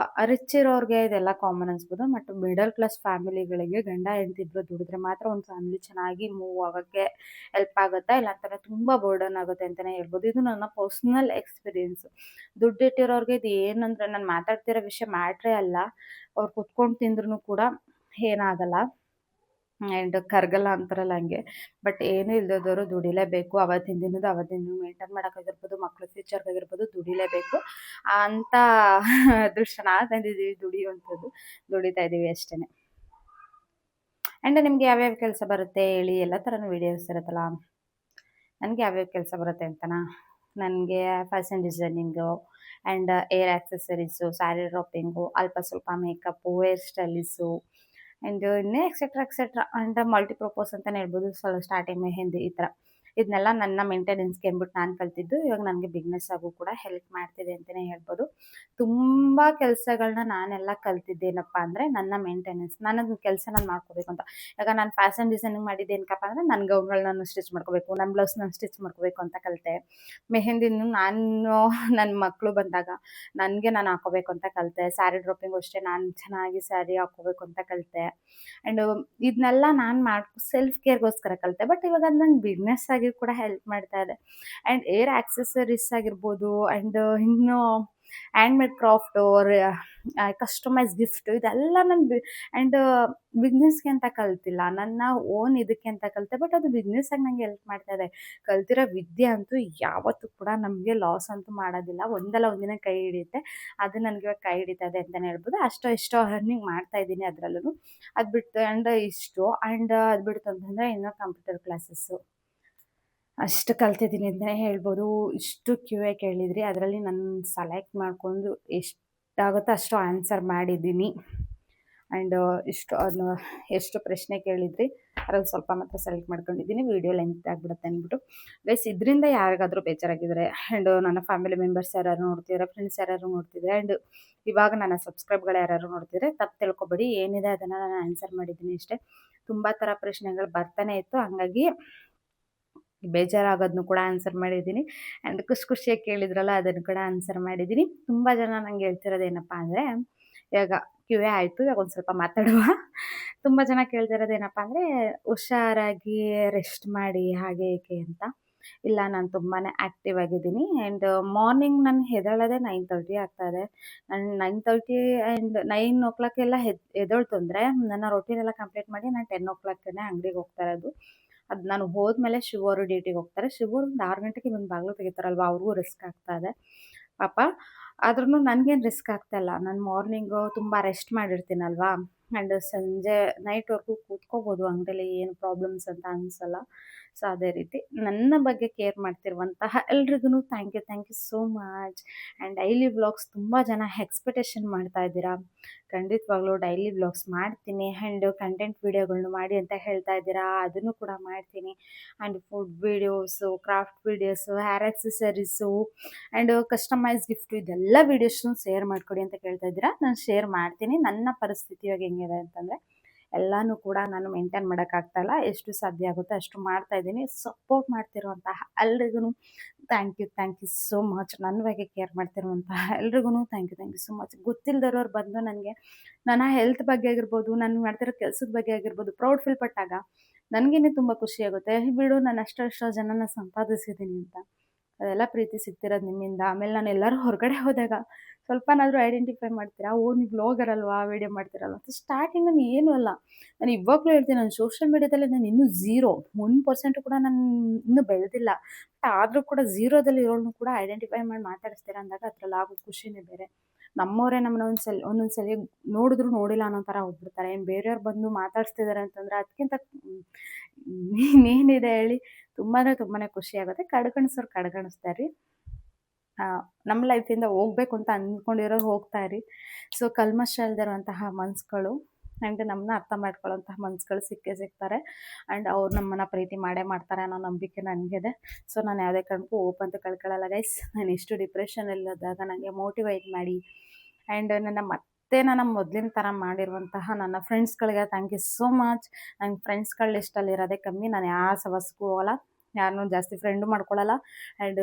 ರಿಚ್ ಇರೋರಿಗೆ ಇದೆಲ್ಲ ಕಾಮನ್ ಅನ್ಸ್ಬೋದು. ಬಟ್ ಮಿಡಲ್ ಕ್ಲಾಸ್ ಫ್ಯಾಮಿಲಿಗಳಿಗೆ ಗಂಡ ಹೆಂಡತಿ ಇಬ್ಬರು ದುಡಿದ್ರೆ ಮಾತ್ರ ಒಂದು ಫ್ಯಾಮಿಲಿ ಚೆನ್ನಾಗಿ ಮೂವ್ ಆಗೋಕ್ಕೆ ಹೆಲ್ಪ್ ಆಗುತ್ತೆ. ಇಲ್ಲಾಂತಂದರೆ ತುಂಬ ಬರ್ಡನ್ ಆಗುತ್ತೆ ಅಂತಲೇ ಹೇಳ್ಬೋದು. ಇದು ನನ್ನ ಪರ್ಸ್ನಲ್ ಎಕ್ಸ್ಪೀರಿಯೆನ್ಸು. ದುಡ್ಡಿಟ್ಟಿರೋರಿಗೆ ಇದು ಏನಂದರೆ, ನಾನು ಮಾತಾಡ್ತಿರೋ ವಿಷಯ ಮ್ಯಾಟ್ರೇ ಅಲ್ಲ. ಅವ್ರು ಕುತ್ಕೊಂಡು ತಿಂದ್ರೂ ಕೂಡ ಏನಾಗಲ್ಲ, ಆ್ಯಂಡ್ ಕರಗಲ್ಲ ಅಂತಾರಲ್ಲ ಹಂಗೆ. ಬಟ್ ಏನೂ ಇಲ್ದಿದ್ದವರು ದುಡಿಲೇಬೇಕು. ಅವತ್ತಿನ ದಿನ ಮೇಂಟೈನ್ ಮಾಡೋಕ್ಕಾಗಿರ್ಬೋದು, ಮಕ್ಳ ಫ್ಯೂಚರ್ಗಾಗಿರ್ಬೋದು ದುಡಿಲೇಬೇಕು ಅಂತ ಅದೃಷ್ಟ ನಾವು ತಂದಿದ್ದೀವಿ. ದುಡಿತಾ ಇದ್ದೀವಿ ಅಷ್ಟೇ. ಆ್ಯಂಡ್ ನಿಮ್ಗೆ ಯಾವ್ಯಾವ ಕೆಲಸ ಬರುತ್ತೆ ಹೇಳಿ, ಎಲ್ಲ ಥರನೂ ವೀಡಿಯೋಸ್ ಇರುತ್ತಲ್ಲ. ನನಗೆ ಯಾವ್ಯಾವ ಕೆಲಸ ಬರುತ್ತೆ ಅಂತನಾ, ನನಗೆ fashion designing, and air accessories, sari dropping, ಅಲ್ಪ ಸ್ವಲ್ಪ ಮೇಕಪ್ಪು, ಹೇರ್ ಸ್ಟೈಲಿಸು, ಆ್ಯಂಡ್ ಇನ್ನೇ ಎಕ್ಸೆಟ್ರಾ. ಆ್ಯಂಡ್ ಮಲ್ಟಿಪರ್ಪಸ್ ಅಂತಲೇ ಹೇಳ್ಬೋದು. ಸ್ಟಾರ್ಟಿಂಗ್ ಮೆಹಂದಿ, ಈ ಥರ ಇದನ್ನೆಲ್ಲ ನನ್ನ ಮೇಂಟೆನೆನ್ಸ್ಗೆ ಅಂದ್ಬಿಟ್ಟು ನಾನು ಕಲ್ತಿದ್ದು. ಇವಾಗ ನನಗೆ ಬಿಸ್ನೆಸ್ ಆಗು ಕೂಡ ಹೆಲ್ಪ್ ಮಾಡ್ತಿದೆ ಅಂತಲೇ ಹೇಳ್ಬೋದು. ತುಂಬ ಕೆಲಸಗಳನ್ನ ನಾನೆಲ್ಲ ಕಲ್ತಿದ್ದೇನಪ್ಪ ಅಂದರೆ ನನ್ನ ಮೇಂಟೆನೆನ್ಸ್, ನನ್ನ ಕೆಲಸ ನಾನು ಮಾಡ್ಕೋಬೇಕು ಅಂತ. ಈಗ ನಾನು ಫ್ಯಾಷನ್ ಡಿಸೈನಿಂಗ್ ಮಾಡಿದ್ದೇನಕ್ಕಪ್ಪ ಅಂದರೆ ನನ್ನ ಗೌನ್ಗಳನ್ನ ನಾನು ಸ್ಟಿಚ್ ಮಾಡ್ಕೋಬೇಕು, ನನ್ನ ಬ್ಲೌಸ್ ನಾನು ಸ್ಟಿಚ್ ಮಾಡ್ಕೋಬೇಕು ಅಂತ ಕಲಿತೆ. ಮೆಹಂದಿನೂ ನಾನು ನನ್ನ ಮಕ್ಕಳು ಬಂದಾಗ ನನಗೆ ನಾನು ಹಾಕೋಬೇಕು ಅಂತ ಕಲಿತೆ. ಸ್ಯಾರಿ ಡ್ರಾಪಿಂಗು ಅಷ್ಟೇ, ನಾನು ಚೆನ್ನಾಗಿ ಸ್ಯಾರಿ ಹಾಕೋಬೇಕು ಅಂತ ಕಲಿತೆ. ಆ್ಯಂಡ್ ಇದನ್ನೆಲ್ಲ ನಾನು ಸೆಲ್ಫ್ ಕೇರ್ಗೋಸ್ಕರ ಕಲಿತೆ. ಬಟ್ ಇವಾಗ ಅದು ನಂಗೆ ಬಿಸ್ನೆಸ್ ಆಗಿ ಕೂಡ ಹೆಲ್ಪ್ ಮಾಡ್ತಾ ಇದೆ. ಆ್ಯಂಡ್ ಏರ್ ಆಕ್ಸೆಸರೀಸ್ ಆಗಿರ್ಬೋದು, ಆ್ಯಂಡ್ ಇನ್ನೂ ಹ್ಯಾಂಡ್ಮೇಡ್ ಕ್ರಾಫ್ಟು, ಕಸ್ಟಮೈಸ್ ಗಿಫ್ಟು, ಇದೆಲ್ಲ ನಾನು ಆ್ಯಂಡ್ ಬಿಸ್ನೆಸ್ಗೆ ಅಂತ ಕಲ್ತಿಲ್ಲ, ನನ್ನ ಓನ್ ಇದಕ್ಕೆ ಅಂತ ಕಲಿತೆ. ಬಟ್ ಅದು ಬಿಸ್ನೆಸ್ಸಾಗಿ ನನಗೆ ಹೆಲ್ಪ್ ಮಾಡ್ತಾ ಇದೆ. ಕಲ್ತಿರೋ ವಿದ್ಯೆ ಅಂತೂ ಯಾವತ್ತೂ ಕೂಡ ನಮಗೆ ಲಾಸ್ ಅಂತೂ ಮಾಡೋದಿಲ್ಲ, ಒಂದಲ್ಲ ಒಂದಿನ ಕೈ ಹಿಡಿಯುತ್ತೆ. ಅದು ನನಗೆ ಇವಾಗ ಕೈ ಹಿಡಿತಾ ಇದೆ ಅಂತಲೇ ಹೇಳ್ಬೋದು. ಅಷ್ಟೋ ಇಷ್ಟೋ ಅರ್ನಿಂಗ್ ಮಾಡ್ತಾ ಇದ್ದೀನಿ ಅದರಲ್ಲೂ. ಅದು ಬಿಟ್ಟು ಅದು ಬಿಡ್ತು ಅಂತಂದರೆ ಇನ್ನೂ ಕಂಪ್ಯೂಟರ್ ಕ್ಲಾಸಸ್ಸು ಅಷ್ಟು ಕಲ್ತಿದ್ದೀನಿ ಅಂತಲೇ ಹೇಳ್ಬೋದು. ಇಷ್ಟು ಕ್ಯೂ.ಎ ಕೇಳಿದ್ರಿ, ಅದರಲ್ಲಿ ನಾನು ಸೆಲೆಕ್ಟ್ ಮಾಡಿಕೊಂಡು ಎಷ್ಟಾಗುತ್ತೋ ಅಷ್ಟು ಆನ್ಸರ್ ಮಾಡಿದ್ದೀನಿ. ಆ್ಯಂಡ್ ಎಷ್ಟು ಪ್ರಶ್ನೆ ಕೇಳಿದ್ರಿ ಅದ್ರಲ್ಲಿ ಸ್ವಲ್ಪ ಮಾತ್ರ ಸೆಲೆಕ್ಟ್ ಮಾಡ್ಕೊಂಡಿದ್ದೀನಿ. ವೀಡಿಯೋ ಲೆಂತ್ ಆಗಿಬಿಡುತ್ತೆ ಅಂದ್ಬಿಟ್ಟು. ಗೈಸ್, ಇದರಿಂದ ಯಾರಿಗಾದರೂ ಬೇಜಾರಾಗಿದ್ದಾರೆ, ಆ್ಯಂಡ್ ನನ್ನ ಫ್ಯಾಮಿಲಿ ಮೆಂಬರ್ಸ್ ಯಾರು ನೋಡ್ತಿದ್ದಾರೆ, ಫ್ರೆಂಡ್ಸ್ ಯಾರು ನೋಡ್ತಿದ್ದಾರೆ, ಆ್ಯಂಡ್ ಇವಾಗ ನನ್ನ ಸಬ್ಸ್ಕ್ರೈಬ್ಗಳು ಯಾರು ನೋಡ್ತಿದ್ದಾರೆ, ತಪ್ಪು ತಿಳ್ಕೊಬೇಡಿ. ಏನಿದೆ ಅದನ್ನು ನಾನು ಆನ್ಸರ್ ಮಾಡಿದ್ದೀನಿ ಅಷ್ಟೇ. ತುಂಬ ಥರ ಪ್ರಶ್ನೆಗಳು ಬರ್ತಾನೆ ಇತ್ತು, ಹಾಗಾಗಿ ಬೇಜಾರಾಗೋದನ್ನು ಕೂಡ ಆನ್ಸರ್ ಮಾಡಿದ್ದೀನಿ. ಆ್ಯಂಡ್ ಖುಷಿಯಾಗಿ ಕೇಳಿದ್ರಲ್ಲ, ಅದನ್ನು ಕೂಡ ಆನ್ಸರ್ ಮಾಡಿದ್ದೀನಿ. ತುಂಬ ಜನ ನಂಗೆ ಹೇಳ್ತಿರೋದೇನಪ್ಪ ಅಂದರೆ, ಇವಾಗ ಕ್ಯೂ.ಎ ಆಯಿತು, ಇವಾಗ ಒಂದು ಸ್ವಲ್ಪ ಮಾತಾಡುವ. ತುಂಬ ಜನ ಕೇಳ್ತಿರೋದೇನಪ್ಪ ಅಂದರೆ, ಹುಷಾರಾಗಿ ರೆಸ್ಟ್ ಮಾಡಿ ಹಾಗೆ ಏಕೆ ಅಂತ. ಇಲ್ಲ, ನಾನು ತುಂಬಾ ಆ್ಯಕ್ಟಿವ್ ಆಗಿದ್ದೀನಿ. ಆ್ಯಂಡ್ ಮಾರ್ನಿಂಗ್ ನಾನು ಎದ್ದೇಳೋದೇ 9:30 ಆಗ್ತಾಯಿದೆ. ನಾನು 9:30 ಆ್ಯಂಡ್ 9 ಎಲ್ಲ ಎದ್ದೇಳ್ತು ಅಂದರೆ ನನ್ನ ರೊಟೀನ್ ಎಲ್ಲ ಕಂಪ್ಲೀಟ್ ಮಾಡಿ ನಾನು 10 ಅಂಗಡಿಗೆ ಹೋಗ್ತಾ ಇರೋದು. ಅದು ನಾನು ಹೋದ್ಮೇಲೆ ಶಿವರು ಡ್ಯೂಟಿಗೆ ಹೋಗ್ತಾರೆ. ಶಿವರು ಒಂದು 6 ಗಂಟೆಗೆ ಬಂದು ಬಾಗಿಲು ತೆಗಿತಾರಲ್ವ, ಅವ್ರಿಗೂ ರಿಸ್ಕ್ ಆಗ್ತಾಯಿದೆ ಪಾಪ. ಆದ್ರೂ ನನಗೇನು ರಿಸ್ಕ್ ಆಗ್ತಾಯಿಲ್ಲ. ನಾನು ಮಾರ್ನಿಂಗು ತುಂಬ ರೆಸ್ಟ್ ಮಾಡಿರ್ತೀನಲ್ವಾ, ಆ್ಯಂಡ್ ಸಂಜೆ ನೈಟ್ವರೆಗೂ ಕೂತ್ಕೋಬೋದು ಅಂಗಡಿಯಲ್ಲಿ, ಏನು ಪ್ರಾಬ್ಲಮ್ಸ್ ಅಂತ ಅನಿಸಲ್ಲ. ಸೊ ಅದೇ ರೀತಿ ನನ್ನ ಬಗ್ಗೆ ಕೇರ್ ಮಾಡ್ತಿರುವಂತಹ ಎಲ್ರಿಗೂ thank you so much. And daily vlogs ತುಂಬ ಜನ ಎಕ್ಸ್ಪೆಕ್ಟೇಷನ್ ಮಾಡ್ತಾ ಇದ್ದೀರಾ. ಖಂಡಿತವಾಗ್ಲೂ ಡೈಲಿ ವ್ಲಾಗ್ಸ್ ಮಾಡ್ತೀನಿ. ಆ್ಯಂಡ್ ಕಂಟೆಂಟ್ ವೀಡಿಯೋಗಳ್ನು ಮಾಡಿ ಅಂತ ಹೇಳ್ತಾ ಇದ್ದೀರಾ, ಅದನ್ನು ಕೂಡ ಮಾಡ್ತೀನಿ. And food videos, craft videos, hair accessories, and customise gift, ಇದೆಲ್ಲ ವೀಡಿಯೋಸ್ನು ಶೇರ್ ಮಾಡಿಕೊಡಿ ಅಂತ ಕೇಳ್ತಾ ಇದ್ದೀರಾ. ನಾನು ಶೇರ್ ಮಾಡ್ತೀನಿ. ನನ್ನ ಪರಿಸ್ಥಿತಿ ಇವಾಗ ಹೆಂಗಿದೆ ಅಂತಂದರೆ, ಎಲ್ಲನೂ ಕೂಡ ನಾನು ಮೇಂಟೈನ್ ಮಾಡೋಕ್ಕಾಗ್ತಾಯಿಲ್ಲ. ಎಷ್ಟು ಸಾಧ್ಯ ಆಗುತ್ತೋ ಅಷ್ಟು ಮಾಡ್ತಾಯಿದ್ದೀನಿ. ಸಪೋರ್ಟ್ ಮಾಡ್ತಿರುವಂತಹ ಎಲ್ರಿಗೂ ಥ್ಯಾಂಕ್ ಯು ಸೋ ಮಚ್. ನನ್ನ ಬಗ್ಗೆ ಕೇರ್ ಮಾಡ್ತಿರುವಂತಹ ಎಲ್ರಿಗೂ ಥ್ಯಾಂಕ್ ಯು ಸೋ ಮಚ್. ಗೊತ್ತಿಲ್ಲದವ್ರು ಬಂದು ನನಗೆ ನನ್ನ ಹೆಲ್ತ್ ಬಗ್ಗೆ ಆಗಿರ್ಬೋದು, ನಾನು ಮಾಡ್ತಿರೋ ಕೆಲಸದ ಬಗ್ಗೆ ಆಗಿರ್ಬೋದು ಪ್ರೌಡ್ ಫೀಲ್ ಪಟ್ಟಾಗ ನನಗೇನೆ ತುಂಬ ಖುಷಿಯಾಗುತ್ತೆ. ಬಿಡು, ನಾನು ಎಷ್ಟೋ ಜನನ ಸಂಪಾದಿಸಿದ್ದೀನಿ ಅಂತ. ಅದೆಲ್ಲ ಪ್ರೀತಿ ಸಿಗ್ತಿರೋದು ನಿಮ್ಮಿಂದ. ಆಮೇಲೆ ನಾನು ಎಲ್ಲರೂ ಹೊರಗಡೆ ಹೋದಾಗ ಸ್ವಲ್ಪನಾದರೂ ಐಡೆಂಟಿಫೈ ಮಾಡ್ತೀರಾ, ಓ ನೀವು ಬ್ಲಾಗರ್ ಅಲ್ವಾ, ವೀಡಿಯೋ ಮಾಡ್ತೀರಲ್ವ ಅಂತ. ಸ್ಟಾರ್ಟಿಂಗ್ ನಾನು ಏನೂ ಅಲ್ಲ, ನಾನು ಇವಾಗಲೂ ಹೇಳ್ತೀನಿ, ನಾನು ಸೋಷಿಯಲ್ ಮೀಡ್ಯಾದಲ್ಲಿ ನಾನು ಇನ್ನೂ 1% ಕೂಡ ನಾನು ಇನ್ನೂ ಬೆಳೆದಿಲ್ಲ. ಆದರೂ ಕೂಡ ಝೀರೋದಲ್ಲಿ ಇರೋನು ಕೂಡ ಐಡೆಂಟಿಫೈ ಮಾಡಿ ಮಾತಾಡಿಸ್ತೀರಾ ಅಂದಾಗ ಅದರಲ್ಲಿ ಆಗೋ ಖುಷಿನೇ ಬೇರೆ. ನಮ್ಮವರೇ ನಮ್ಮನ್ನ ಒಂದೊಂದು ಸಲ ನೋಡಿದ್ರು ನೋಡಿಲ್ಲ ಅನ್ನೋ ಥರ ಹೋಗ್ಬಿಡ್ತಾರೆ. ಏನು ಬೇರೆಯವ್ರು ಬಂದು ಮಾತಾಡಿಸ್ತಿದ್ದಾರೆ ಅಂತಂದರೆ ಅದಕ್ಕಿಂತ ಇನ್ನೇನಿದೆ ಹೇಳಿ. ತುಂಬಾ ಖುಷಿ ಆಗುತ್ತೆ. ಕಡೆಗಣಿಸ್ತಾರೆ ರೀ. ನಮ್ಮ ಲೈಫಿಂದ ಹೋಗ್ಬೇಕು ಅಂತ ಅಂದ್ಕೊಂಡಿರೋರು ಹೋಗ್ತಾ ಇರಿ. ಸೊ ಕಲ್ಮಶ ಇಲ್ದಿರುವಂತಹ ಮನ್ಸುಗಳು ಆ್ಯಂಡ್ ನಮ್ಮನ್ನ ಅರ್ಥ ಮಾಡ್ಕೊಳ್ಳೋಂತಹ ಮನ್ಸುಗಳು ಸಿಕ್ಕೇ ಸಿಗ್ತಾರೆ. ಆ್ಯಂಡ್ ಅವ್ರು ನಮ್ಮನ್ನು ಪ್ರೀತಿ ಮಾಡೇ ಮಾಡ್ತಾರೆ ಅನ್ನೋ ನಂಬಿಕೆ ನನಗಿದೆ. ಸೊ ನಾನು ಯಾವುದೇ ಕಾರಣಕ್ಕೂ ಓಪ್ ಅಂತ ಕಳ್ಕೊಳ್ಳಲ್ಲ ಗೈಸ್. ನಾನು ಎಷ್ಟು ಡಿಪ್ರೆಷನಲ್ಲಿದ್ದಾಗ ನನಗೆ ಮೋಟಿವೇಟ್ ಮಾಡಿ, ಆ್ಯಂಡ್ ನನ್ನ ಮೊದಲಿನ ಥರ ಮಾಡಿರುವಂತಹ ನನ್ನ ಫ್ರೆಂಡ್ಸ್ಗಳಿಗೆ ಥ್ಯಾಂಕ್ ಯು ಸೋ ಮಚ್. ನಂಗೆ ಫ್ರೆಂಡ್ಸ್ಗಳ ಲಿಸ್ಟಲ್ಲಿ ಇರೋದೇ ಕಮ್ಮಿ. ನಾನು ಯಾವ ಸವಸ್ಗೂ ಹೋಗಲ್ಲ, ಯಾರನ್ನೂ ಜಾಸ್ತಿ ಫ್ರೆಂಡು ಮಾಡ್ಕೊಳ್ಳಲ್ಲ. ಆ್ಯಂಡ್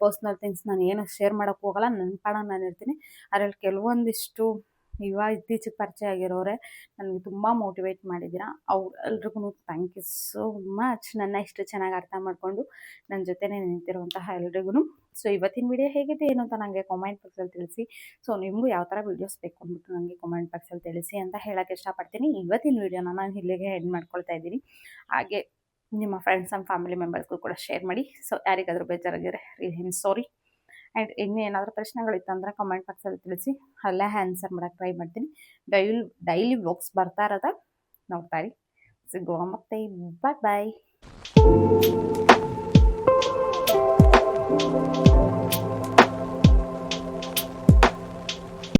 ಪರ್ಸ್ನಲ್ ಥಿಂಗ್ಸ್ ನಾನು ಏನು ಶೇರ್ ಮಾಡೋಕ್ಕೆ ಹೋಗಲ್ಲ. ನನ್ನ ಪಾಡಂಗೆ ನಾನು ಇರ್ತೀನಿ. ಅದರಲ್ಲಿ ಕೆಲವೊಂದಿಷ್ಟು ಇತ್ತೀಚೆಗೆ ಪರಿಚಯ ಆಗಿರೋರೆ ನನಗೆ ತುಂಬ ಮೋಟಿವೇಟ್ ಮಾಡಿದ್ದೀರಾ. ಎಲ್ರಿಗೂ ಥ್ಯಾಂಕ್ ಯು ಸೋ ಮಚ್. ನನ್ನ ಇಷ್ಟು ಚೆನ್ನಾಗಿ ಅರ್ಥ ಮಾಡಿಕೊಂಡು ನನ್ನ ಜೊತೆನೇ ನಿಂತಿರುವಂತಹ ಎಲ್ರಿಗೂ. ಸೊ ಇವತ್ತಿನ ವಿಡಿಯೋ ಹೇಗಿದೆ ಏನು ಅಂತ ನನಗೆ ಕಾಮೆಂಟ್ ಬಾಕ್ಸಲ್ಲಿ ತಿಳಿಸಿ. ಸೊ ನಿಮಗೂ ಯಾವ ಥರ ವೀಡಿಯೋಸ್ ಬೇಕು ಅಂದ್ಬಿಟ್ಟು ನನಗೆ ಕಾಮೆಂಟ್ ಬಾಕ್ಸಲ್ಲಿ ತಿಳಿಸಿ ಅಂತ ಹೇಳೋಕ್ಕೆ ಇಷ್ಟಪಡ್ತೀನಿ. ಇವತ್ತಿನ ವೀಡಿಯೋನ ನಾನು ಇಲ್ಲಿಗೆ ಎಂಡ್ ಮಾಡ್ಕೊಳ್ತಾ ಇದ್ದೀನಿ. ಹಾಗೆ ನಿಮ್ಮ ಫ್ರೆಂಡ್ಸ್ ಆ್ಯಂಡ್ ಫ್ಯಾಮಿಲಿ ಮೆಂಬರ್ಸ್ಗೂ ಕೂಡ ಶೇರ್ ಮಾಡಿ. ಸೊ ಯಾರಿಗಾದರೂ ಬೇಜಾರಾಗಿದ್ರೆ ರಿಯಲಿ ಸಾರಿ. ಆ್ಯಂಡ್ ಇನ್ನೂ ಏನಾದರೂ ಪ್ರಶ್ನೆಗಳಿತ್ತು ಅಂದರೆ ಕಮೆಂಟ್ ಬಾಕ್ಸಲ್ಲಿ ತಿಳಿಸಿ, ಅಲ್ಲೇ ಆನ್ಸರ್ ಮಾಡೋಕ್ಕೆ ಟ್ರೈ ಮಾಡ್ತೀನಿ. ಡೈಲಿ ವ್ಲಾಗ್ಸ್ ಬರ್ತಾ ಇರೋದ ನೋಡ್ತಾ ಇರಿ. ಸಿಗುವ ಮತ್ತೆ. ಬಾಯ್.